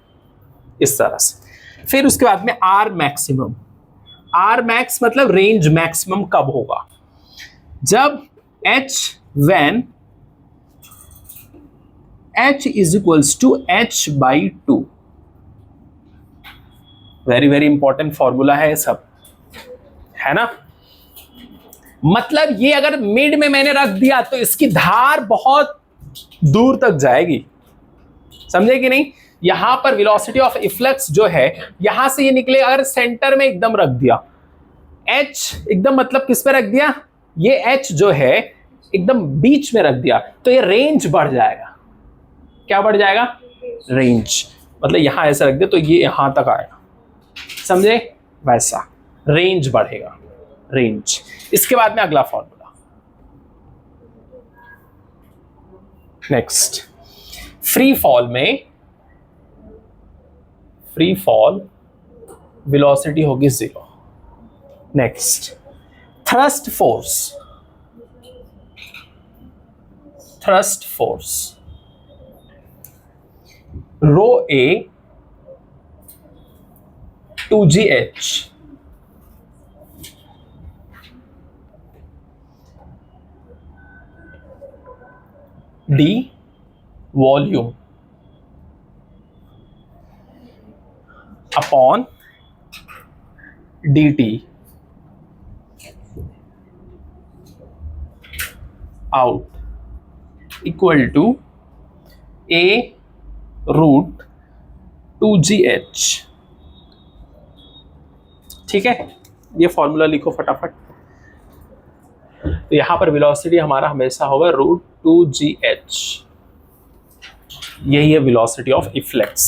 इस तरह से। फिर उसके बाद में आर मैक्सिमम, आर मैक्स मतलब रेंज मैक्सिमम कब होगा, जब when H is equals to H/2। Very very important formula है सब, है ना। मतलब ये अगर मिड में मैंने रख दिया तो इसकी धार बहुत दूर तक जाएगी, समझे कि नहीं। यहां पर वेलोसिटी ऑफ इफ्लक्स जो है, यहां से ये निकले, अगर सेंटर में एकदम रख दिया, H एकदम मतलब किस पे रख दिया, ये H जो है एकदम बीच में रख दिया, तो ये रेंज बढ़ जाएगा। क्या बढ़ जाएगा, रेंज। मतलब यहां ऐसा रख दिया तो ये यहां तक आएगा, समझे, वैसा रेंज बढ़ेगा, रेंज। इसके बाद में अगला फॉर्मूला, नेक्स्ट, फ्री फॉल में, फ्री फॉल वेलोसिटी होगी 0। Next, thrust force, thrust force rho A 2gh, D volume upon dt out equal to A root 2gh। ठीक है, ये फॉर्मूला लिखो फटाफट। तो यहां पर वेलोसिटी हमारा हमेशा होगा रूट 2gh, यही है वेलोसिटी ऑफ इफ्लेक्स।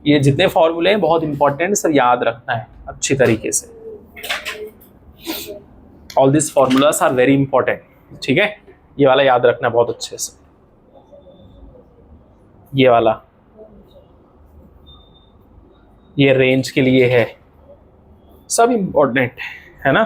ये जितने फॉर्मूले हैं बहुत इंपॉर्टेंट, सर याद रखना है अच्छी तरीके से। All this formulas are very important, ठीक है। ये वाला याद रखना बहुत अच्छे से, ये वाला, ये रेंज के लिए है, सब इंपॉर्टेंट है ना।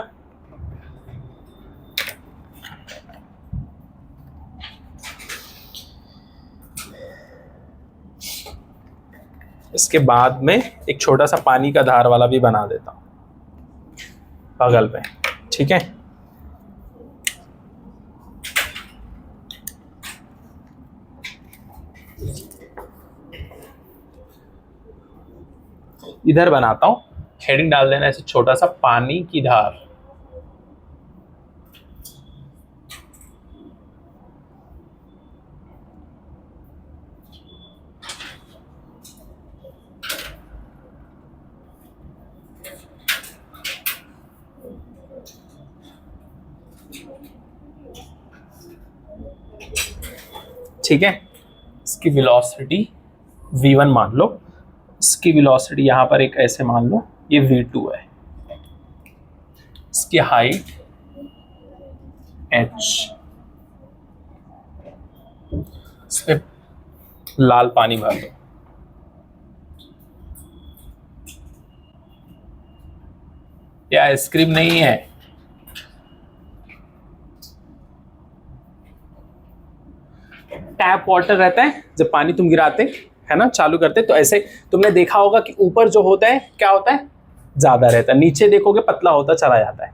इसके बाद में एक छोटा सा पानी का धार वाला भी बना देता हूं बगल में, ठीक है। इधर बनाता हूं, हेडिंग डाल देना ऐसे छोटा सा पानी की धार। ठीक है, इसकी वेलोसिटी v1 मान लो, इसकी वेलोसिटी यहां पर एक ऐसे मान लो ये v2 है, इसकी हाइट h, इस पे लाल पानी भर दो। ये आइसक्रीम नहीं है, टैप वाटर रहता है जब पानी तुम गिराते है ना, चालू करते, तो ऐसे तुमने देखा होगा कि ऊपर जो होता है क्या होता है, ज्यादा रहता है, नीचे देखोगे पतला होता चला जाता है।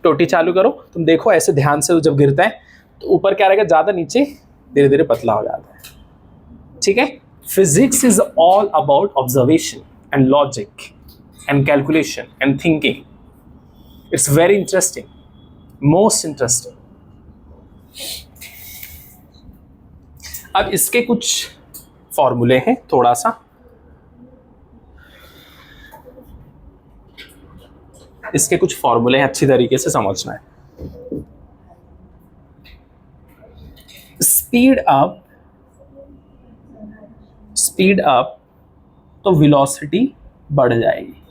टोटी चालू करो, तुम देखो ऐसे ध्यान से जब गिरता है तो ऊपर क्या रहेगा, ज्यादा, नीचे धीरे धीरे पतला हो जाता है, ठीक है। Physics is all about observation and logic and calculation and thinking. It's very interesting, most interesting. अब इसके कुछ फॉर्मूले हैं, थोड़ा सा इसके कुछ फॉर्मूले हैं, अच्छी तरीके से समझना है। स्पीड अप तो वेलोसिटी बढ़ जाएगी,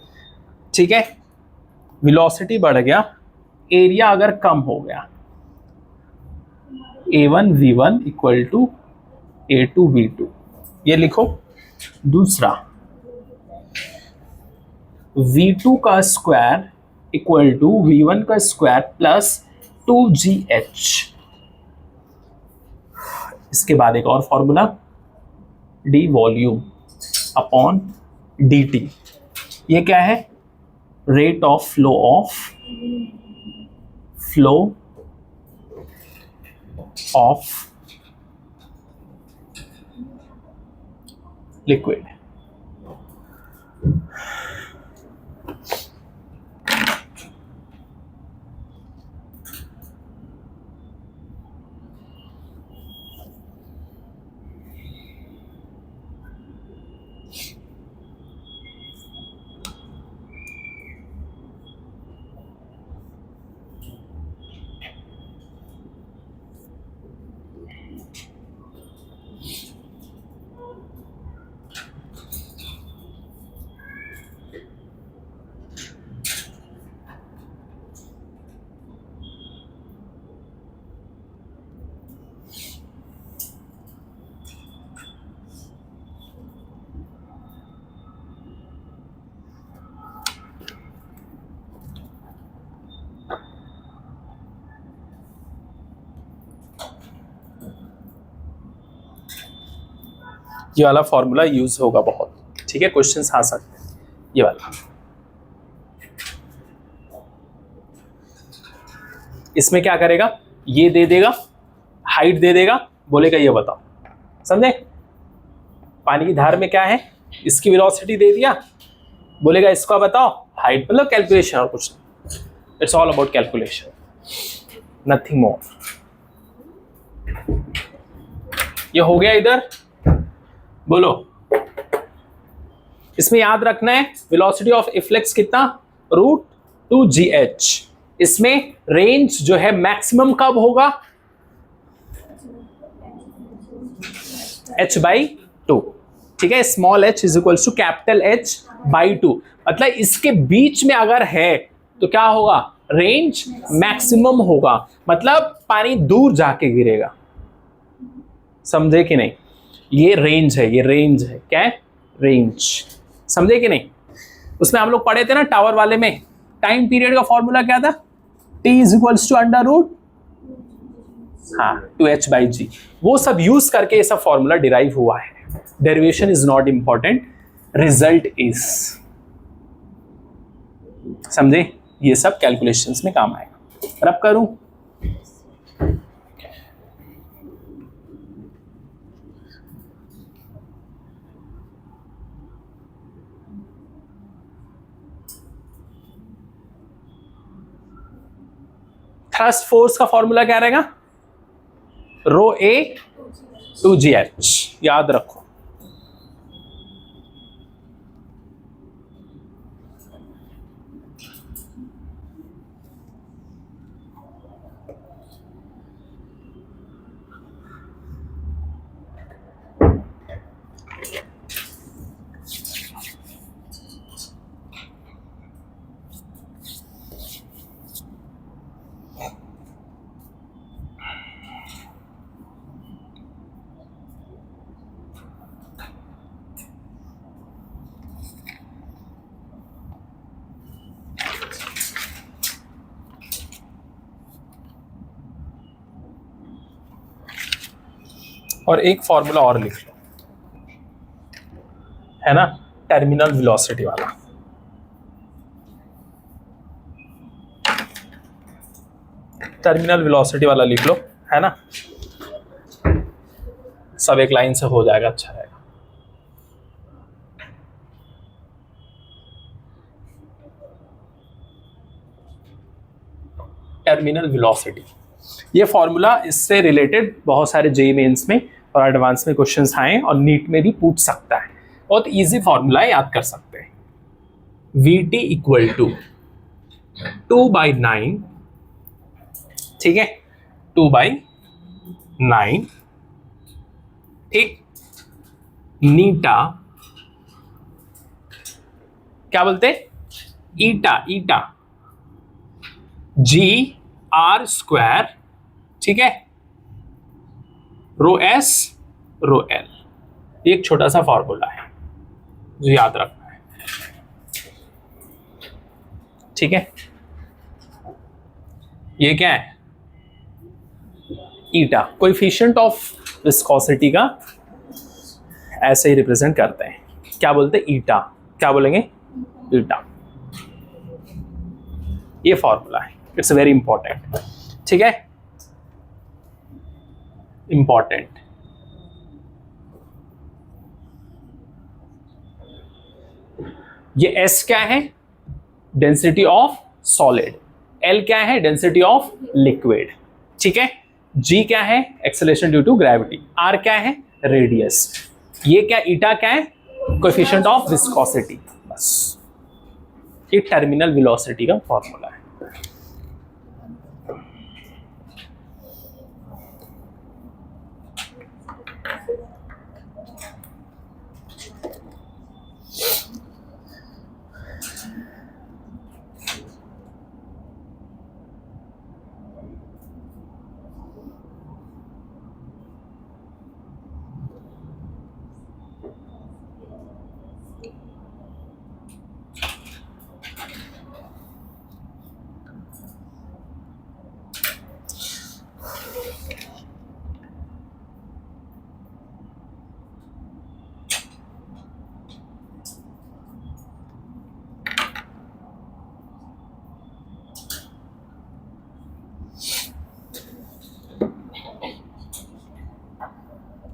ठीक है। वेलोसिटी बढ़ गया, एरिया अगर कम हो गया, a1 v1 equal to a2 v2, ये लिखो। दूसरा v2 का स्क्वायर इक्वल टू v1 का स्क्वायर प्लस 2gh। इसके बाद एक और formula, d volume upon dt, ये क्या है, rate of flow of liquid. ये वाला फॉर्मूला यूज होगा बहुत, ठीक है, क्वेश्चंस आ सकते हैं ये वाला। इसमें क्या करेगा, ये दे देगा, हाइट दे देगा, बोलेगा ये बताओ, समझे। पानी की धार में क्या है, इसकी वेलोसिटी दे दिया, बोलेगा इसका बताओ हाइट, मतलब कैलकुलेशन और कुछ नहीं। It's all about calculation, nothing more. ये हो गया इधर, बोलो। इसमें याद रखना है वेलोसिटी ऑफ इफ्लेक्स कितना, √2gh। इसमें रेंज जो है मैक्सिमम कब होगा, h/2, ठीक है। Small h is equals to capital H/2, मतलब इसके बीच में अगर है तो क्या होगा, रेंज मैक्सिमम होगा, मतलब पानी दूर जाके गिरेगा, समझे कि नहीं। ये रेंज है, ये रेंज है, क्या है, रेंज, समझे कि नहीं। उसमें हम लोग पढ़े थे ना टावर वाले में, टाइम पीरियड का फॉर्मूला क्या था, t is equals to √2h/g। वो सब यूज करके ये सब फॉर्मूला डिराइव हुआ है। Derivation is not important, result is. समझे? ये सब कैलकुलेशंस में काम आएगा। रब करूं? थ्रस्ट फोर्स का फॉर्मूला क्या रहेगा? रो ए टू जी एच, याद रखो। और एक फॉर्मूला और लिख लो, है ना, टर्मिनल वेलोसिटी वाला। टर्मिनल वेलोसिटी वाला लिख लो, है ना, सब एक लाइन से हो जाएगा, अच्छा रहेगा। टर्मिनल वेलोसिटी, ये फॉर्मूला, इससे रिलेटेड बहुत सारे जेईई मेंस में और एडवांस में क्वेश्चंस आए और नीट में भी पूछ सकता है। बहुत इजी फॉर्मूला है, याद कर सकते हैं। VT इक्वल टू 2/9, ठीक है, 2/9, ठीक, नीटा, क्या बोलते, ईटा, ईटा GR², ठीक है, रो S रो L। एक छोटा सा फॉर्मूला है जो याद रखना है, ठीक है। ये क्या है? ईटा, कोएफिशिएंट ऑफ विस्कोसिटी का ऐसे ही रिप्रेजेंट करते हैं, क्या बोलते हैं? ईटा। क्या बोलेंगे? ईटा। ये फॉर्मूला है, इट्स वेरी इंपॉर्टेंट, ठीक है, इंपॉर्टेंट। ये S क्या है? Density of solid. L क्या है? डेंसिटी ऑफ लिक्विड, ठीक है। G क्या है? Acceleration due to gravity. R क्या है? रेडियस। ये क्या, ईटा क्या है? Coefficient of viscosity. बस, ये टर्मिनल वेलोसिटी का फॉर्मूला है।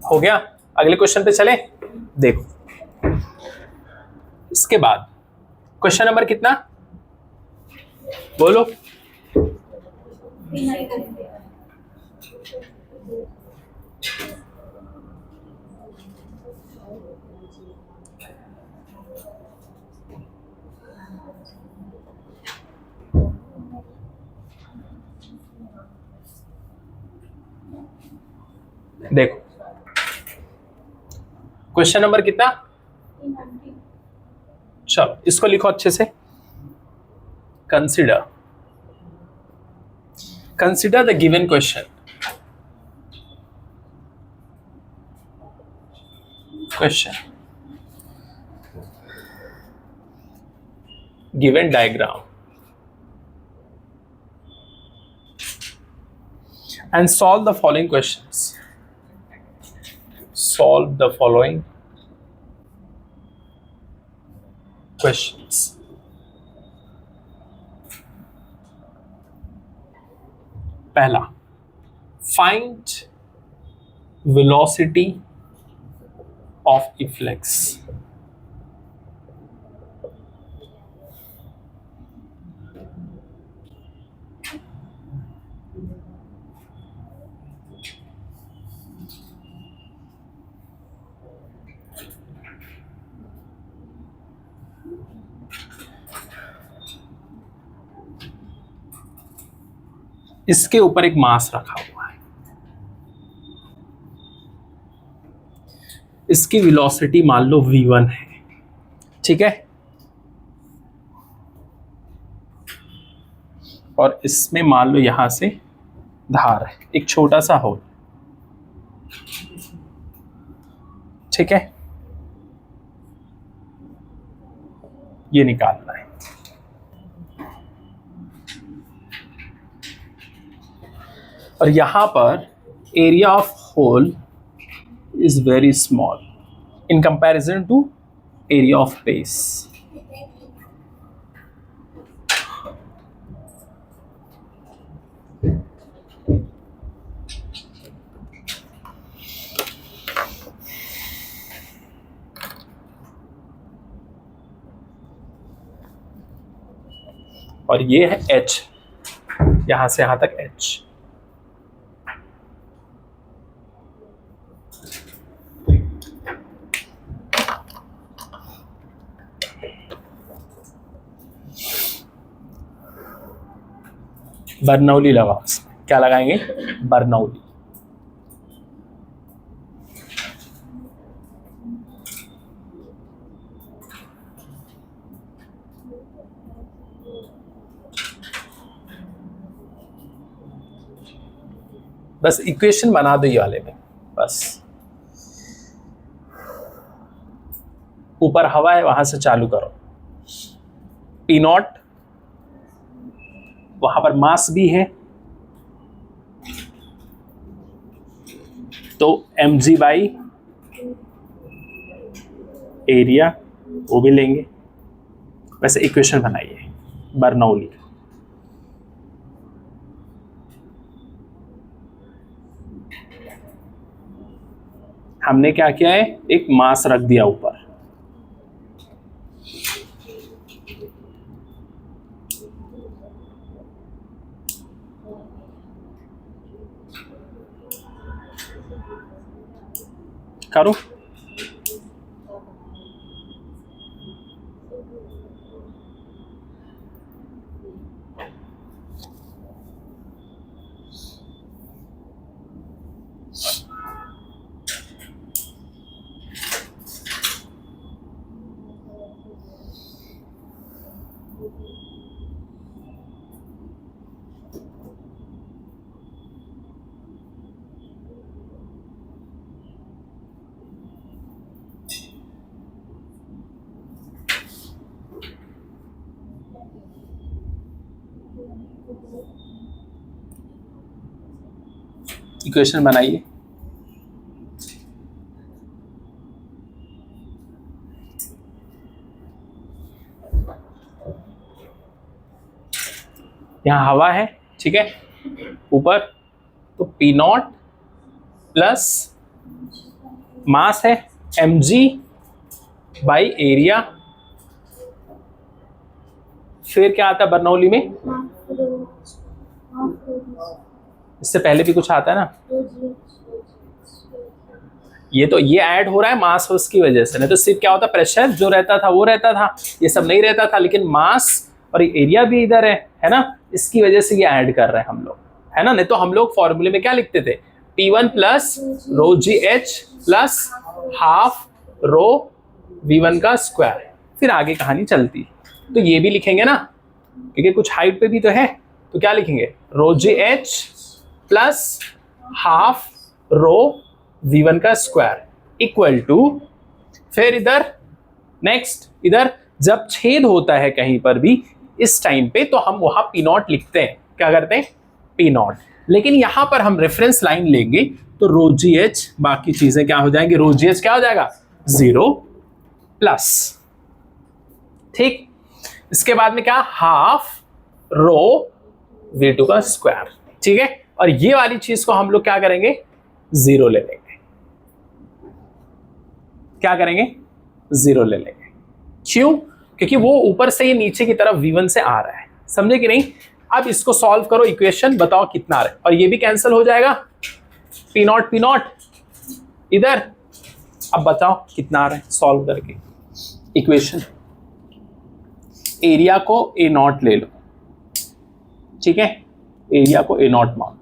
हो गया? अगले क्वेश्चन पे चले। देखो, इसके बाद क्वेश्चन नंबर कितना बोलो? देखो, क्वेश्चन नंबर कितना? चलो इसको लिखो अच्छे से। Consider the given question. Given diagram and solve the following questions. Solve the following questions. पहला, फाइंड वेलोसिटी ऑफ इफ्लेक्स। इसके ऊपर एक मास रखा हुआ है, इसकी वेलोसिटी मान लो v1 है, ठीक है, और इसमें मान लो यहां से धार है, एक छोटा सा होल, ठीक है, ये निकालना है। और यहां पर area of hole is very small in comparison to area of base. और ये है h, यहां से यहां तक h। बर्नौली लगा, क्या लगाएंगे? बर्नौली। बस इक्वेशन बना दो ये वाले में, बस ऊपर हवा है वहां से चालू करो। पी नॉट, वहां पर मास भी है तो mg बाई एरिया वो भी लेंगे। वैसे इक्वेशन बनाइए बर्नौली। हमने क्या किया है, एक मास रख दिया ऊपर, करो। इक्वेशन बनाइए। यहां हवा है, ठीक है, ऊपर, तो पी नॉट प्लस मास है mg बाई एरिया। फिर क्या आता है बर्नौली में? इससे पहले भी कुछ आता है ना, ये तो ये ऐड हो रहा है मास उसकी वजह से, नहीं तो सिर्फ क्या होता, प्रेशर जो रहता था वो रहता था, ये सब नहीं रहता था, लेकिन मास और एरिया भी इधर है ना, इसकी वजह से ये ऐड कर रहे हैं हम लोग, है ना। नहीं तो हम लोग फॉर्मूले में क्या लिखते थे, P1 प्लस रो जी H plus half rho V1 का स्क्वायर, फिर आगे कहानी चलती। तो ये भी लिखेंगे ना, क्योंकि कुछ हाइट पे भी तो है, तो क्या लिखेंगे, रो जी H plus half rho V1 का स्क्वायर इक्वल टू, फिर इधर नेक्स्ट, इधर जब छेद होता है कहीं पर भी इस टाइम पे, तो हम वहां P नॉट लिखते हैं, क्या करते हैं, P नॉट। लेकिन यहां पर हम रेफरेंस लाइन लेंगे तो रो जी एच, बाकी चीजें क्या हो जाएंगी, रो जी एच क्या हो जाएगा 0 प्लस ठीक, इसके बाद में क्या, हाफ रो V2 का स्क्वायर, ठीक है। और ये वाली चीज को हम लोग क्या करेंगे, 0 ले लेंगे। क्या करेंगे, 0 ले लेंगे। क्यों, क्योंकि वो ऊपर से ये नीचे की तरफ V1 से आ रहा है, समझे कि नहीं। अब इसको सॉल्व करो, इक्वेशन बताओ कितना आ रहा है, और ये भी कैंसिल हो जाएगा, P नॉट इधर। अब बताओ कितना आ रहा है सॉल्व करके इक्वेशन। एरिया को A0 ले लो, ठीक है, एरिया को A0 मान लो।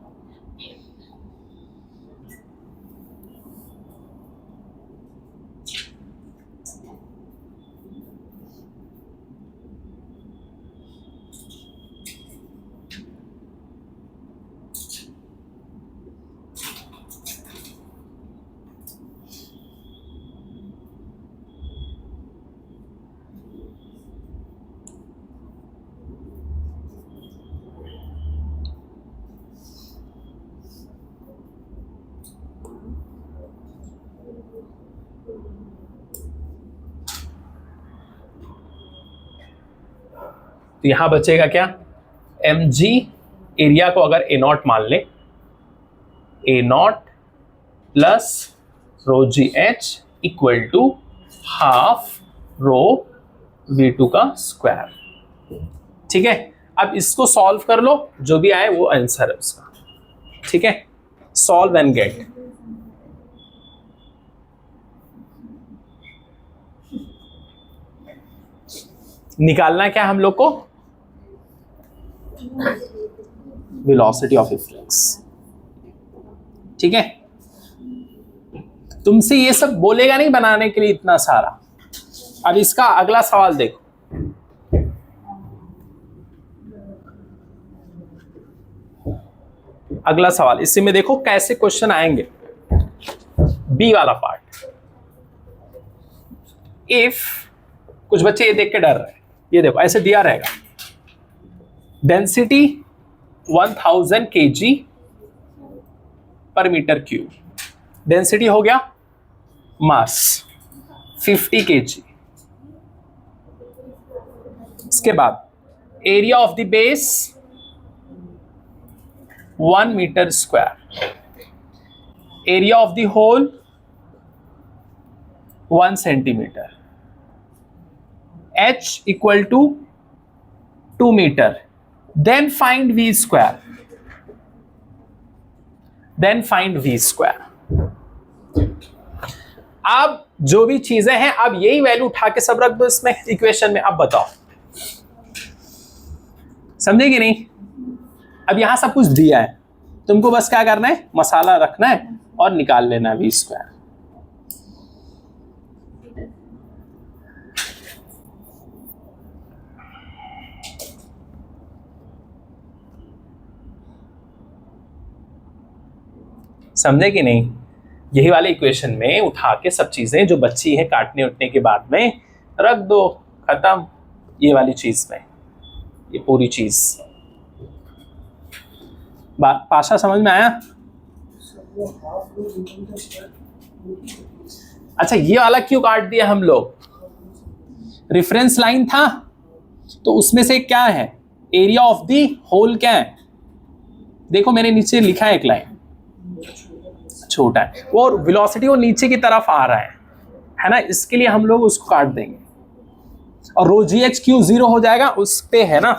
तो यहां बचेगा क्या, mg, एरिया को अगर A0 मान ले, A0 plus rho ji h equal to half rho V2 का स्क्वायर, ठीक है। अब इसको सॉल्व कर लो, जो भी आए वो आंसर है उसका, ठीक है। Solve and get. निकालना क्या हम लोग को, वेलोसिटी ऑफ रिफ्लेक्स, ठीक है। तुमसे ये सब बोलेगा नहीं बनाने के लिए इतना सारा। अब इसका अगला सवाल देखो, अगला सवाल, इसी में देखो कैसे क्वेश्चन आएंगे। बी वाला पार्ट, इफ कुछ बच्चे ये देख के डर रहे हैं, ये देखो ऐसे दिया रहेगा, डेंसिटी 1000 kg पर मीटर क्यूब, डेंसिटी हो गया, मास 50 kg। इसके बाद area of the base 1 metre square, area of the hole 1 centimetre, h equal to 2 metre. Then find v square, then find v square. अब जो भी चीजें हैं, अब यही वैल्यू उठा के सब रख दो इसमें इक्वेशन में। अब बताओ, समझे कि नहीं। अब यहां सब कुछ दिया है, तुमको बस क्या करना है, मसाला रखना है और निकाल लेना है v स्क्वायर। समझे कि नहीं। यही वाले इक्वेशन में उठा के सब चीजें जो बची है काटने उठने के बाद में रख दो, खत्म। ये वाली चीज में ये पूरी चीज, पाशा समझ में आया। अच्छा, ये वाला क्यों काट दिया हम लोग, रेफरेंस लाइन था तो उसमें से क्या है, एरिया ऑफ द होल क्या है, देखो मेरे नीचे लिखा है एक लाइन, छोटा है वो, और वेलोसिटी वो नीचे की तरफ आ रहा है ना, इसके लिए हम लोग उसको काट देंगे। और रो जी एच क्यू 0 हो जाएगा उस पे, है ना,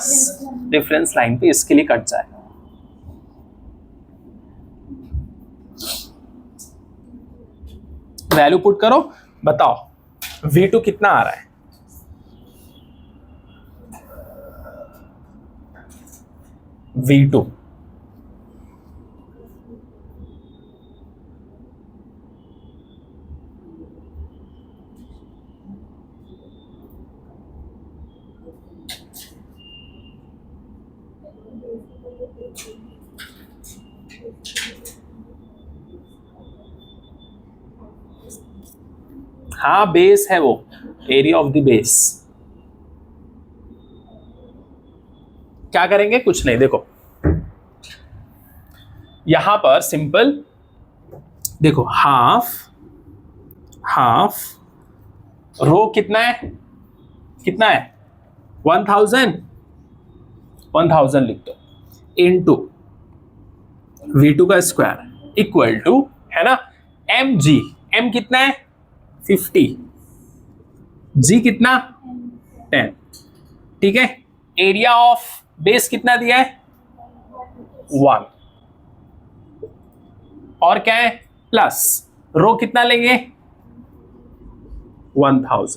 रेफरेंस लाइन पे, इसके लिए कट जाएगा। वैल्यू पुट करो, बताओ V2 कितना आ रहा है। V2 हाँ, बेस है वो, एरिया ऑफ द बेस। क्या करेंगे, कुछ नहीं, देखो यहां पर सिंपल देखो, हाफ हाफ रो कितना है, कितना है 1000 लिख दो इनटू V2 का स्क्वायर इक्वल टू, है ना, mg, m कितना है 50, g कितना 10, ठीक है। एरिया ऑफ बेस कितना दिया है 1, और क्या है प्लस रो कितना लेंगे 1000,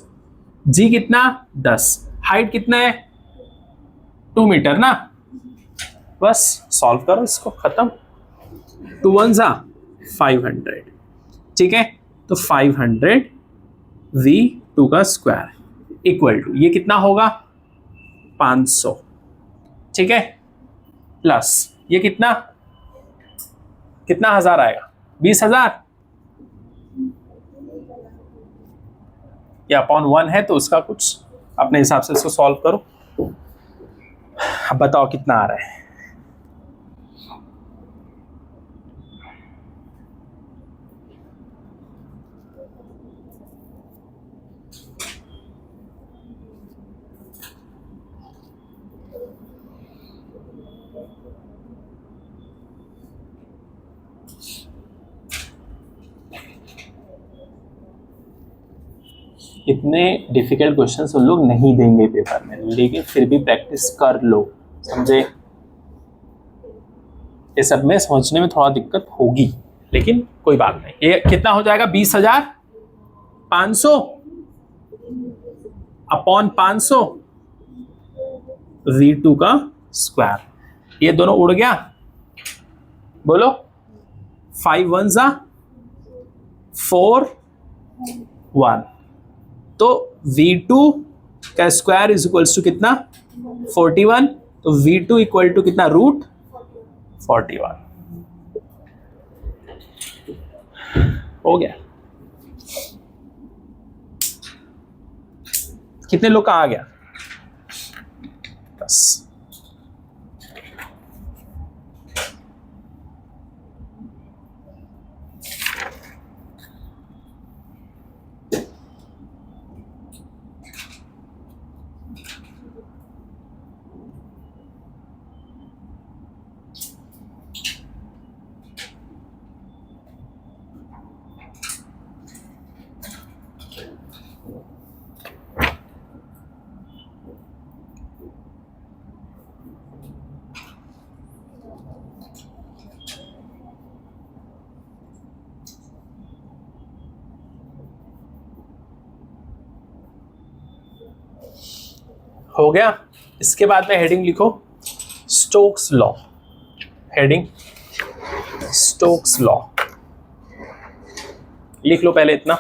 जी कितना 10, हाइट कितना है 2 मीटर ना, बस सॉल्व करो इसको, खत्म। 2 1 जा 500, ठीक है। तो 500 V2 का स्क्वायर इक्वल टू ये कितना होगा 500, ठीक है, प्लस ये कितना कितना हजार आएगा 20,000, या अपॉन 1 है तो उसका कुछ अपने हिसाब से इसको सॉल्व करो। अब बताओ कितना आ रहा है। इतने डिफिकल्ट क्वेश्चंस उन लोग नहीं देंगे पेपर में, लेकिन फिर भी प्रैक्टिस कर लो, समझे। ये सब में समझने में थोड़ा दिक्कत होगी, लेकिन कोई बात नहीं। ये कितना हो जाएगा 20,500 अपॉन 500 V2 का स्क्वायर, ये दोनों उड़ गया, बोलो 5 1 जा 4 1, तो V2 का स्क्वायर इज इक्वल्स टू कितना 41, तो V2 इक्वल टू कितना रूट 41, हो गया। कितने लोग का आ गया, बस। हो गया। इसके बाद में हेडिंग लिखो Stokes law, heading Stokes law लिख लो पहले इतना।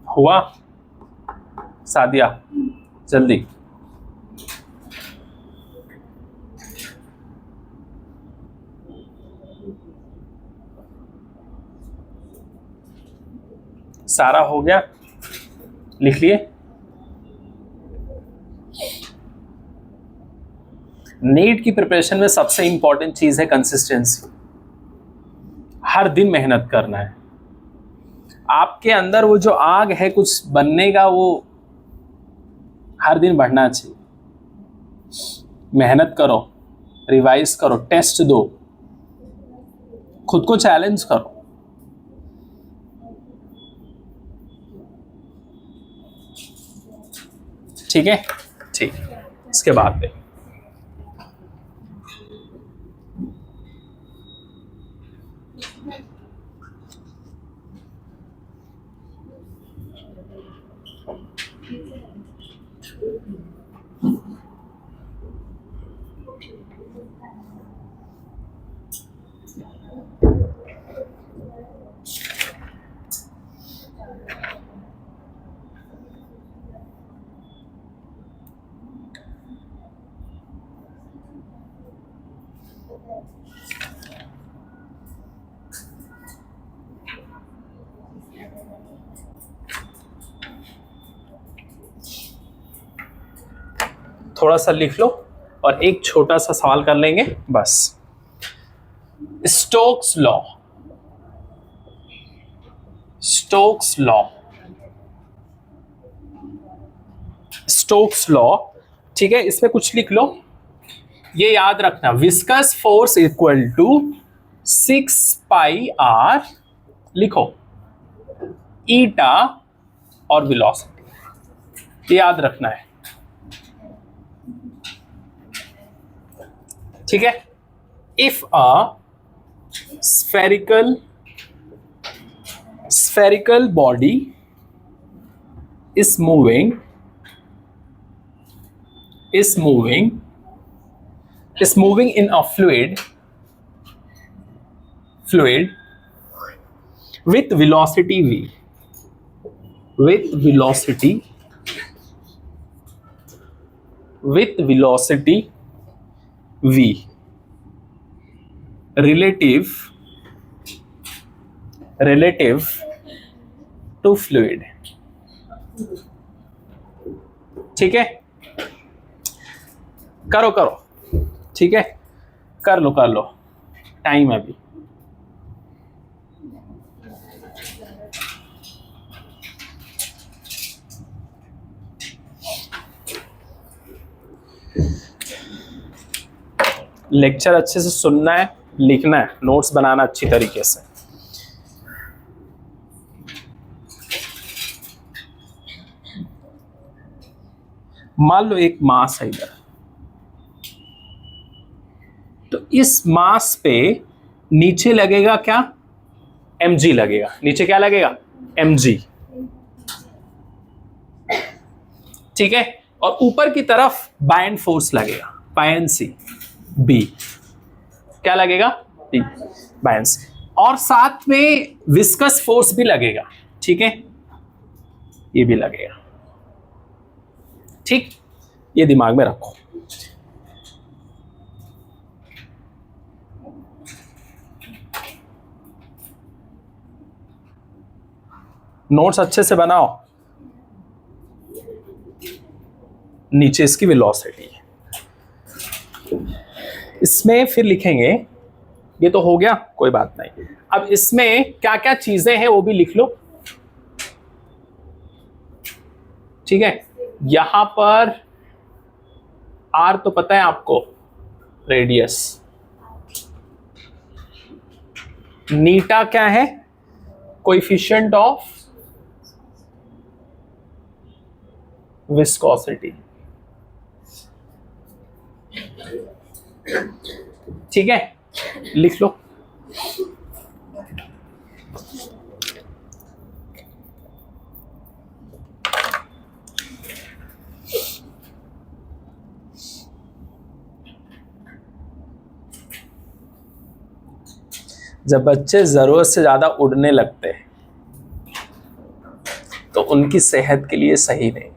हुआ सादिया, जल्दी। सारा हो गया, लिख लिए। नीट की प्रिपरेशन में सबसे इंपॉर्टेंट चीज है कंसिस्टेंसी, हर दिन मेहनत करना है। आपके अंदर वो जो आग है कुछ बनने का, वो हर दिन बढ़ना चाहिए। मेहनत करो, रिवाइज करो, टेस्ट दो, खुद को चैलेंज करो। ठीक है, ठीक। इसके बाद में थोड़ा सा लिख लो और एक छोटा सा सवाल कर लेंगे बस। Stokes law, Stokes law, Stokes law, ठीक है, इसमें कुछ लिख लो। ये याद रखना, viscous force equal to 6 pi r, लिखो, ईटा और वेलोसिटी, ये याद रखना है, ठीक है। If a spherical body is moving in a fluid with velocity v, with velocity v relative to fluid, ठीक है। करो करो, ठीक है, कर लो टाइम है अभी। लेक्चर अच्छे से सुनना है, लिखना है, नोट्स बनाना अच्छी तरीके से। मान लो एक मास है इधर, तो इस मास पे नीचे लगेगा क्या, mg लगेगा, नीचे क्या लगेगा, mg, ठीक है, और ऊपर की तरफ बायन फोर्स लगेगा, बायन सी, बी, क्या लगेगा, बी, बायन सी, और साथ में विस्कस फोर्स भी लगेगा, ठीक है, ये भी लगेगा, ठीक, ये दिमाग में रखो। नोट्स अच्छे से बनाओ। नीचे इसकी वेलोसिटी, इसमें फिर लिखेंगे, ये तो हो गया, कोई बात नहीं। अब इसमें क्या क्या चीजें हैं वो भी लिख लो, ठीक है। यहां पर आर तो पता है आपको, रेडियस, नीटा क्या है, कोएफिशिएंट ऑफ विस्कोसिटी, ठीक है, लिख लो। जब बच्चे जरूरत से ज्यादा उड़ने लगते हैं तो उनकी सेहत के लिए सही नहीं।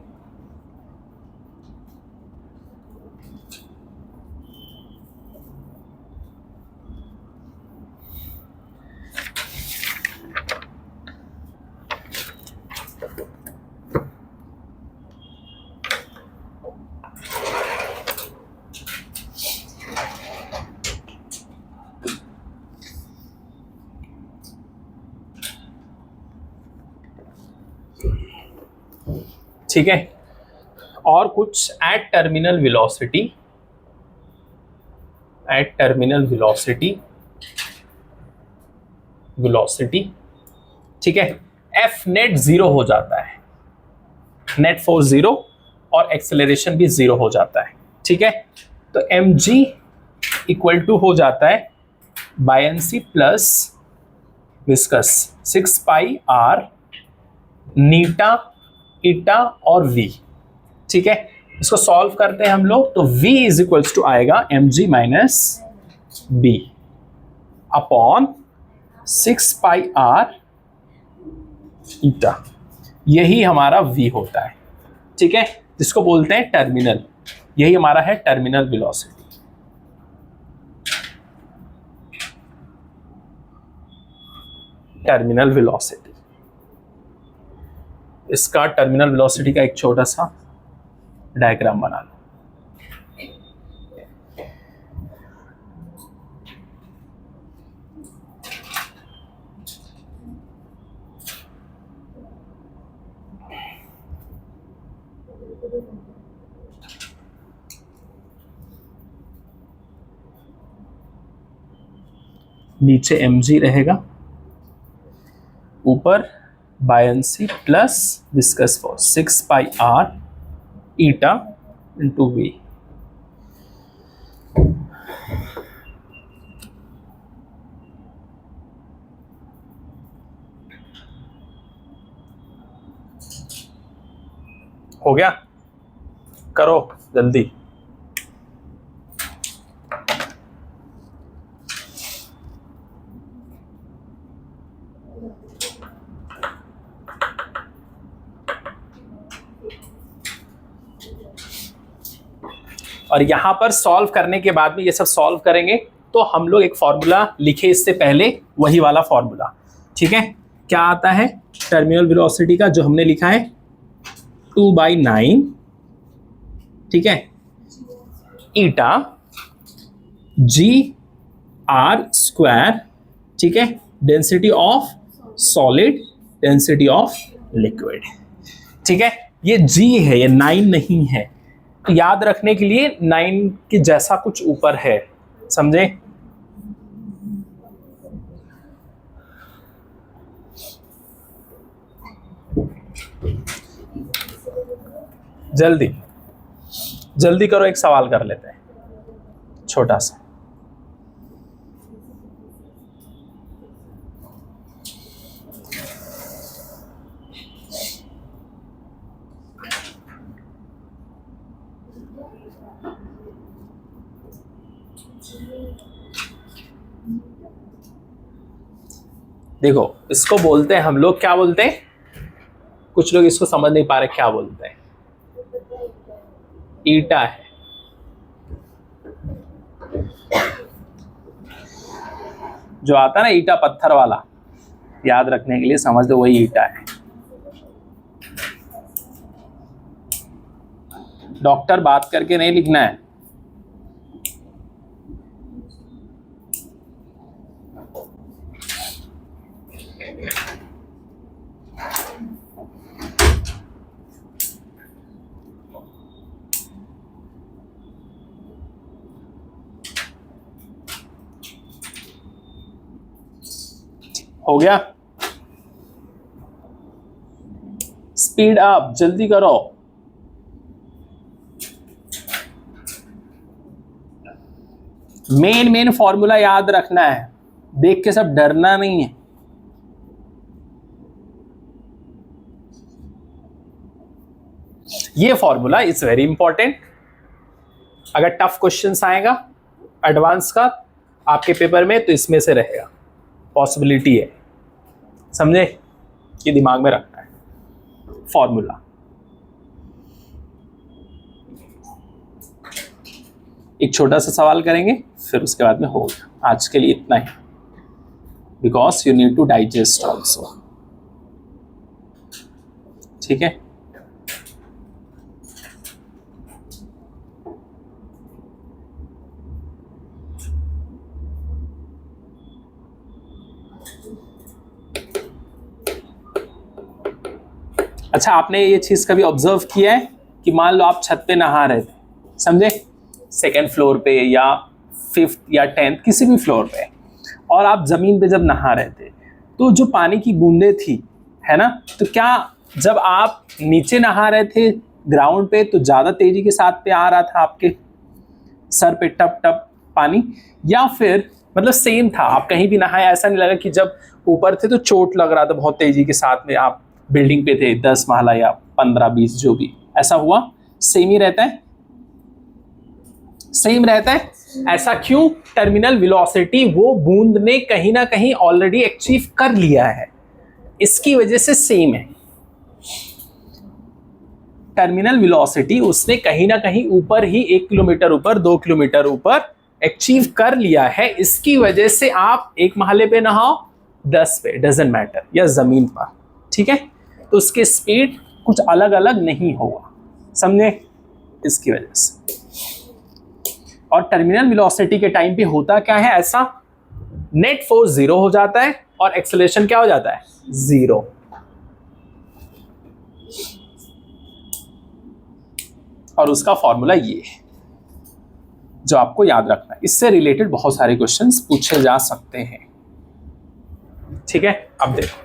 ठीक है, और कुछ एट टर्मिनल वेलोसिटी, ठीक है, एफ नेट 0 हो जाता है, नेट फोर्स 0 और एक्सेलरेशन भी 0 हो जाता है, ठीक है। तो mg इक्वल टू हो जाता है buoyancy plus viscous 6 pi are नीटा, ईटा और v, ठीक है। इसको सॉल्व करते हैं हम लोग, तो v इज इक्वल्स टू आएगा mg minus b upon 6 pi R eta, यही हमारा v होता है, ठीक है, जिसको बोलते हैं टर्मिनल, यही हमारा है टर्मिनल वेलोसिटी। टर्मिनल वेलोसिटी, इसका टर्मिनल वेलोसिटी का एक छोटा सा डायग्राम बना लो। नीचे mg रहेगा, ऊपर बायंसी प्लस विस्कस फोर्स 6 पाई r ईटा इंटू v। हो गया, करो जल्दी। और यहां पर सॉल्व करने के बाद में ये सब सॉल्व करेंगे तो हम लोग एक फॉर्मूला लिखे इससे पहले, वही वाला फॉर्मूला, ठीक है। क्या आता है टर्मिनल वेलोसिटी का, जो हमने लिखा है 2/9, ठीक है, ईटा जी आर स्क्वायर, ठीक है, density of solid, density of liquid, ठीक है। ये जी है, ये 9 नहीं है, तो याद रखने के लिए 9 के जैसा कुछ ऊपर है, समझे। जल्दी जल्दी करो, एक सवाल कर लेते हैं छोटा सा। देखो, इसको बोलते हैं हम लोग, क्या बोलते हैं, कुछ लोग इसको समझ नहीं पा रहे, क्या बोलते हैं, ईटा है। जो आता है ना ईटा पत्थर वाला, याद रखने के लिए समझ दो वही ईटा है। डॉक्टर बात करके नहीं लिखना है। हो गया, स्पीड अप, जल्दी करो। मेन फॉर्मूला याद रखना है, देख के सब डरना नहीं है। ये फॉर्मूला इज वेरी इंपॉर्टेंट। अगर टफ क्वेश्चंस आएगा एडवांस का आपके पेपर में, तो इसमें से रहेगा, पॉसिबिलिटी है, समझे। ये दिमाग में रखना है फॉर्मूला। एक छोटा सा सवाल करेंगे, फिर उसके बाद में होगा। आज के लिए इतना ही, because you need to digest also, ठीक है। अच्छा, आपने ये चीज कभी ऑब्जर्व किया है कि मान लो आप छत पे नहा रहे थे, समझे, सेकेंड फ्लोर पे या 5th या 10th किसी भी फ्लोर पे, और आप जमीन पे जब नहा रहे थे, तो जो पानी की बूंदे थी, है ना, तो क्या जब आप नीचे नहा रहे थे ग्राउंड पे, तो ज्यादा तेजी के साथ पे आ रहा था आपके सर पे टप टप पानी, या फिर मतलब सेम था, आप कहीं भी नहाए, ऐसा नहीं लगा कि जब ऊपर थे तो चोट लग रहा था बहुत तेजी के साथ में, आप बिल्डिंग पे थे 10 महला या 15-20 जो भी, ऐसा हुआ, सेम ही रहता है, सेम रहता है। ऐसा क्यों? टर्मिनल वेलोसिटी वो बूंद ने कहीं ना कहीं ऑलरेडी अचीव कर लिया है, इसकी वजह से सेम है। टर्मिनल वेलोसिटी उसने कहीं ना कहीं ऊपर ही 1 किलोमीटर ऊपर, 2 किलोमीटर ऊपर अचीव कर लिया है, इसकी वजह से आप 1 महले पे नहाओ, 10 पे, डजंट मैटर, या जमीन पर, ठीक है, तो उसकी स्पीड कुछ अलग अलग नहीं होगा, समझे, इसकी वजह से। और टर्मिनल वेलोसिटी के टाइम पे होता क्या है, ऐसा नेट फोर्स 0 हो जाता है और एक्सेलरेशन क्या हो जाता है, 0। और उसका फॉर्मूला ये है जो आपको याद रखना है। इससे रिलेटेड बहुत सारे क्वेश्चंस पूछे जा सकते हैं। ठीक है, अब देखो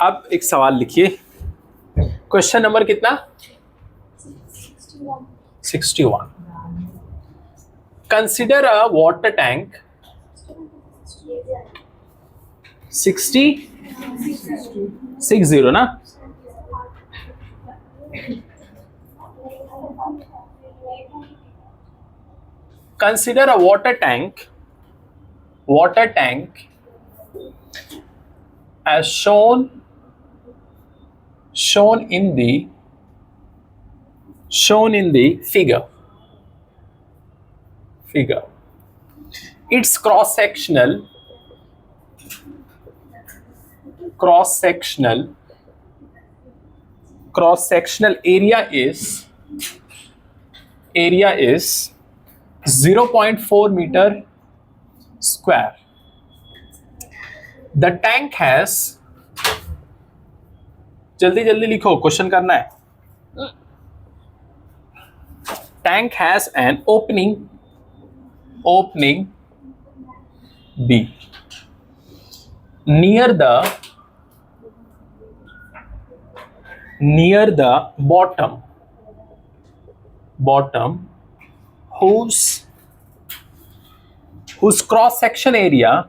अब एक सवाल लिखिए, क्वेश्चन नंबर कितना? 61. कंसिडर अ वाटर टैंक 60 ना? Consider a water tank as shown in the figure. Its cross sectional area is 0.4 meter square. The tank has, जल्दी जल्दी लिखो, क्वेश्चन करना है. Tank has an opening B near the bottom whose cross section area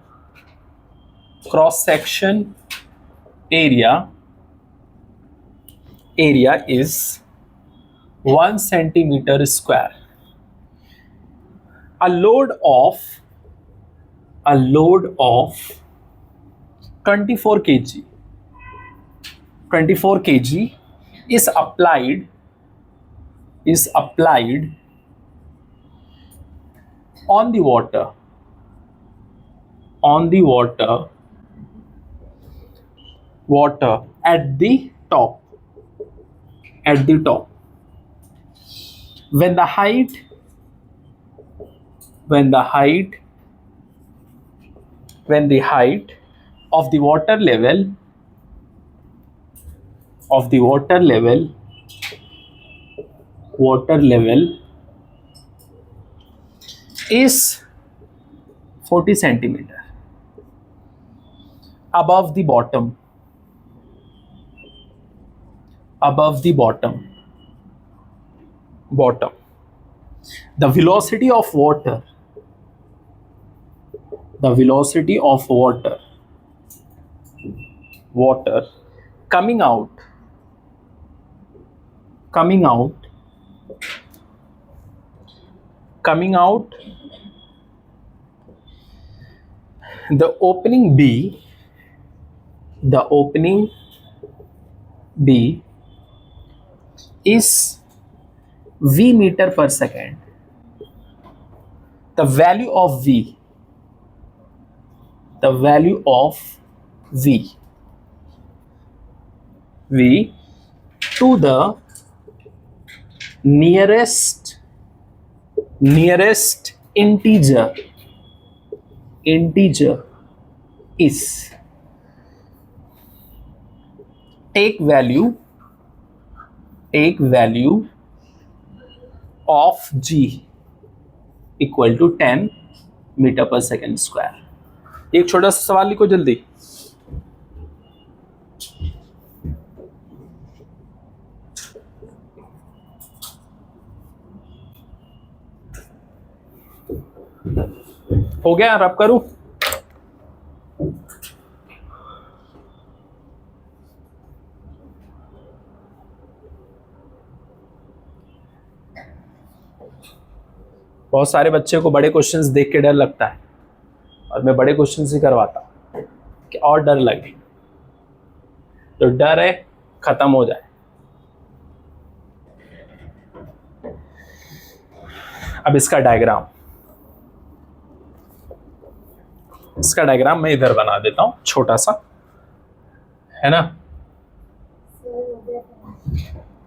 is 1 centimeter square. A load of 24 kg is applied on the water at the top. When the height of the water level is 40 centimeter above the bottom, the velocity of water coming out the opening B is V meter per second. The value of V to the nearest integer is, take value of G equal to 10 meter per second square. एक छोटा सा सवाल लिखो जल्दी. हो गया, रब करूं? बहुत सारे बच्चे को बड़े क्वेश्चंस देख के डर लगता है और मैं बड़े क्वेश्चंस ही करवाता हूं कि और डर लगे, तो डर है खत्म हो जाए. अब इसका डायग्राम मैं इधर बना देता हूं, छोटा सा, है ना?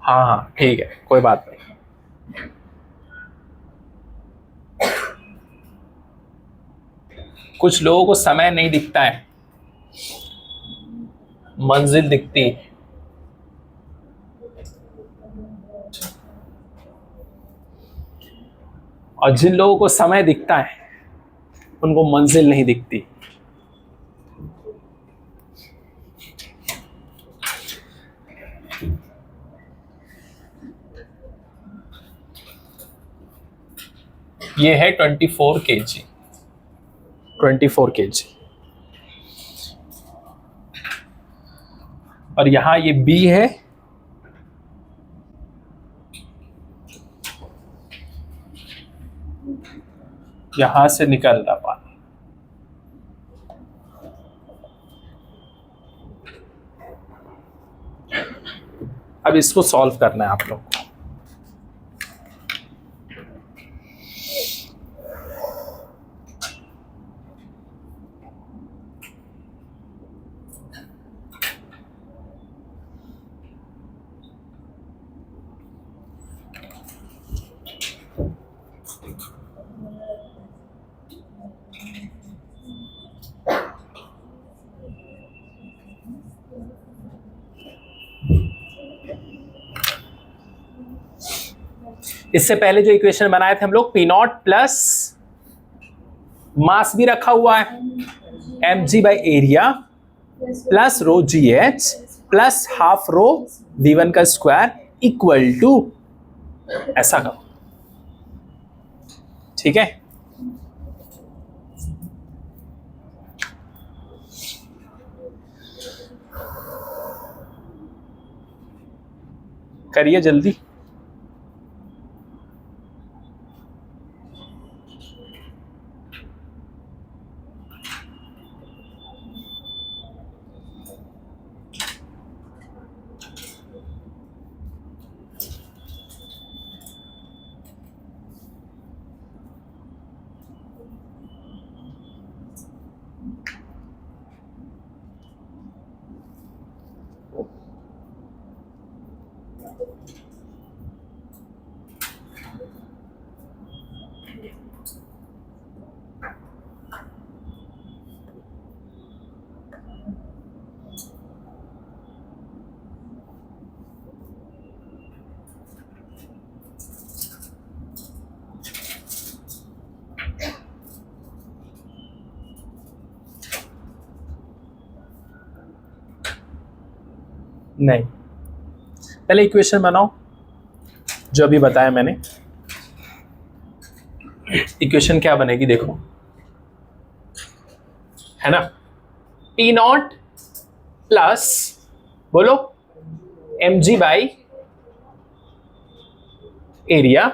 हाँ ठीक है, कोई बात नहीं. कुछ लोगों को समय नहीं दिखता है, मंजिल दिखती है। और जिन लोगों को समय दिखता है उनको मंजिल नहीं दिखती। ये है 24 kg, 24 kg। और यहां ये B है, यहां से निकल रहा पानी। अब इसको सॉल्व करना है आप लोग को। इससे पहले जो इक्वेशन बनाए थे हम लोग, पी नॉट प्लस मास भी रखा हुआ है, mg by area plus rho ji H plus half rho v1 का स्क्वायर इक्वल टू, ऐसा करो, ठीक है। करिए जल्दी। नहीं, पहले इक्वेशन बनाओ जो अभी बताया मैंने। इक्वेशन क्या बनेगी देखो, है ना, P नॉट प्लस, बोलो, mg by area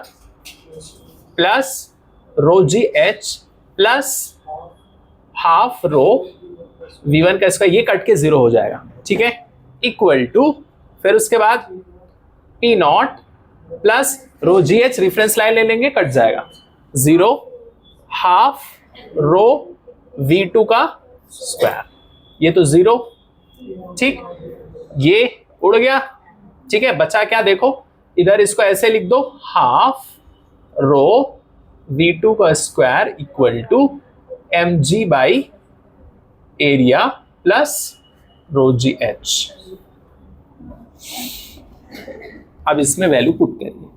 plus rho ji H plus half rho v1 का स्क्वायर, ये कट के 0 हो जाएगा, ठीक है, इक्वल टू, फिर उसके बाद P not plus rho ji H, reference line ले लेंगे, कट जाएगा, 0 हाफ रो v2 का स्क्वायर, ये तो 0, ठीक, ये उड़ गया, ठीक है, बचा क्या देखो, इधर इसको ऐसे लिख दो, हाफ रो v2 का square equal to mg by area plus rho ji h. अब इसमें वैल्यू पुट करिए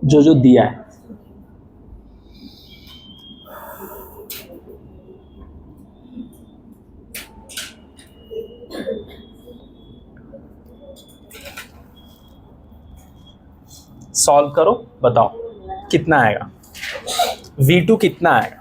जो जो दिया है। सॉल्व करो, बताओ कितना आएगा, v2 कितना आएगा।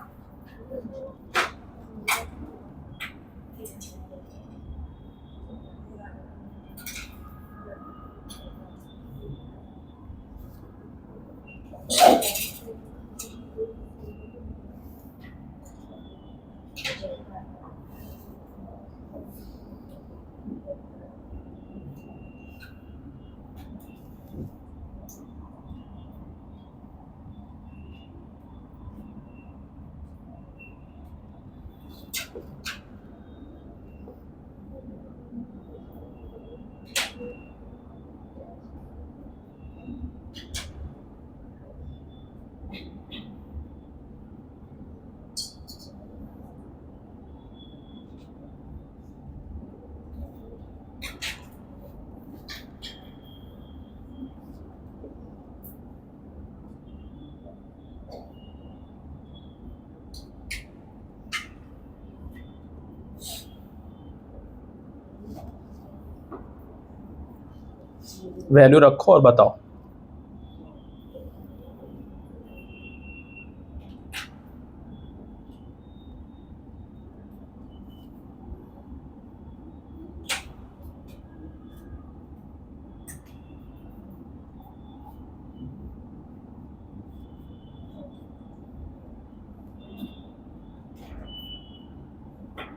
वैल्यू रखो और बताओ।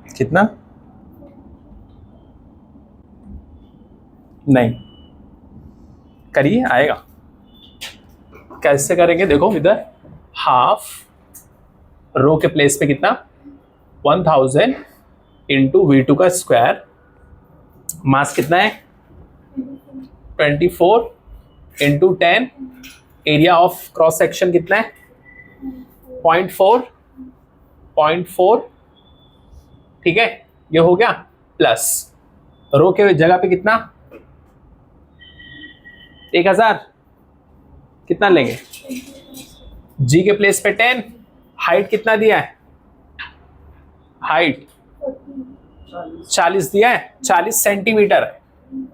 कितना? नहीं करिए, आएगा। कैसे करेंगे देखो, इधर हाफ रो के प्लेस पे कितना 1000 इंटू V2 का स्क्वायर, मास कितना है 24 into 10, area of cross section कितना है 0.4, ठीक है, ये हो गया। प्लस रो के जगह पे कितना 1000, कितना लेंगे जी के प्लेस पे 10, हाइट कितना दिया है, हाइट 40 दिया है, 40 सेंटीमीटर है,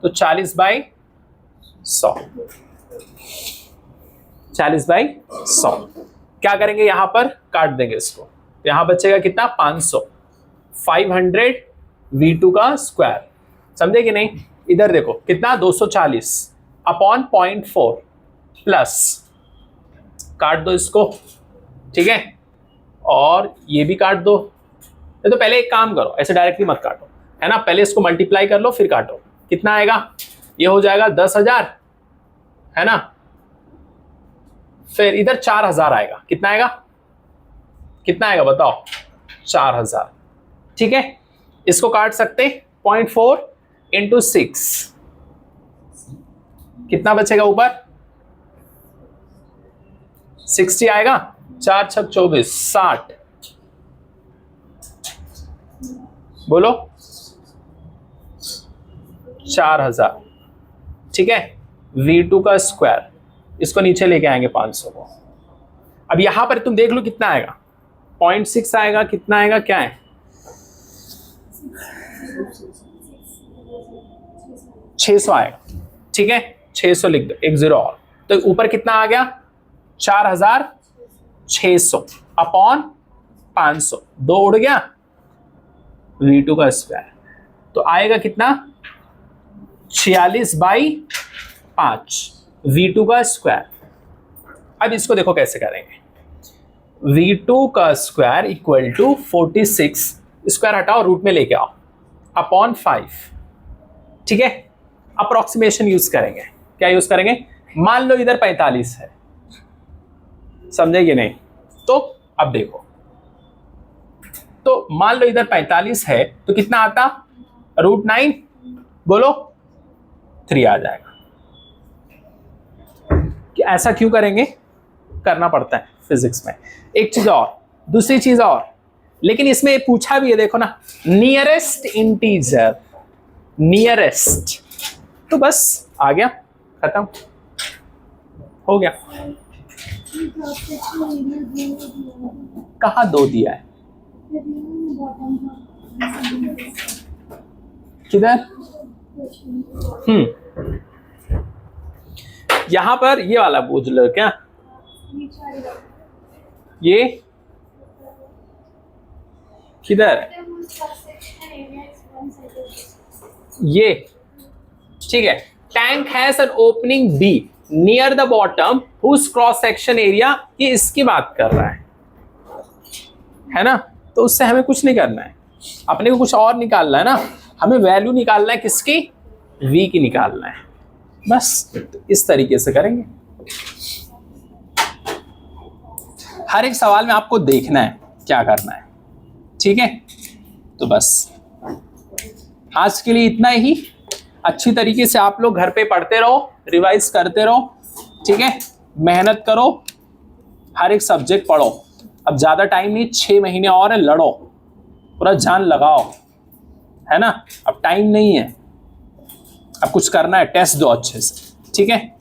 तो 40/100, 40/100। क्या करेंगे यहां पर काट देंगे इसको, यहां बचेगा कितना 500 V2 का स्क्वायर, समझे कि नहीं। इधर देखो कितना 240 अपॉन 0.4 प्लस, काट दो इसको, ठीक है, और ये भी काट दो। तो पहले एक काम करो, ऐसे डायरेक्टली मत काटो, है ना, पहले इसको मल्टीप्लाई कर लो फिर काटो। कितना आएगा, ये हो जाएगा 10,000, है ना, फिर इधर 4,000 आएगा, कितना आएगा, कितना आएगा बताओ 4,000, ठीक है। इसको काट सकते 0.4 इंटू 6, कितना बचेगा ऊपर 60 आएगा, 4 छक 24, 60, बोलो 4,000, ठीक है। V2 का स्क्वायर, इसको नीचे लेके आएंगे 500 को। अब यहां पर तुम देख लो कितना आएगा, 0.6 आएगा, कितना आएगा, क्या है 600 आएगा, ठीक है, 600 लिख दो, एक 0 और, तो ऊपर कितना आ गया 4,600 अपॉन 500, 2 उड़ गया V2 का स्क्वायर, तो आएगा कितना 46/5 V2 का स्क्वायर। अब इसको देखो कैसे करेंगे, V2 का स्क्वायर इक्वल टू 46, स्क्वायर हटाओ रूट में लेके आओ, अपॉन 5, ठीक है। अप्रोक्सीमेशन यूज करेंगे, क्या यूज करेंगे, मान लो इधर 45 है, समझे कि नहीं, तो अब देखो, तो मान लो इधर 45 है तो कितना आता √9, बोलो 3 आ जाएगा। कि ऐसा क्यों करेंगे, करना पड़ता है फिजिक्स में। एक चीज और, दूसरी चीज और, लेकिन इसमें पूछा भी है, देखो ना, नियरेस्ट इंटीजर, नियरेस्ट, तो बस आ गया, खत्म हो गया। कहाँ 2 दिया है, किधर, यहां पर ये वाला पूछ लो क्या, ये किधर, ये, ठीक है। Tank has an opening B near the bottom whose cross section area, ये इसकी बात कर रहा है ना, तो उससे हमें कुछ नहीं करना है, अपने को कुछ और निकालना है ना, हमें वैल्यू निकालना है किसकी, V की निकालना है, बस इस तरीके से करेंगे। हर एक सवाल में आपको देखना है क्या करना है, ठीक है। तो बस आज के लिए इतना ही, अच्छी तरीके से आप लोग घर पे पढ़ते रहो, रिवाइज करते रहो, ठीक है, मेहनत करो, हर एक सब्जेक्ट पढ़ो। अब ज्यादा टाइम नहीं, 6 महीने और है, लड़ो, पूरा जान लगाओ, है ना, अब टाइम नहीं है, अब कुछ करना है, टेस्ट दो अच्छे से, ठीक है।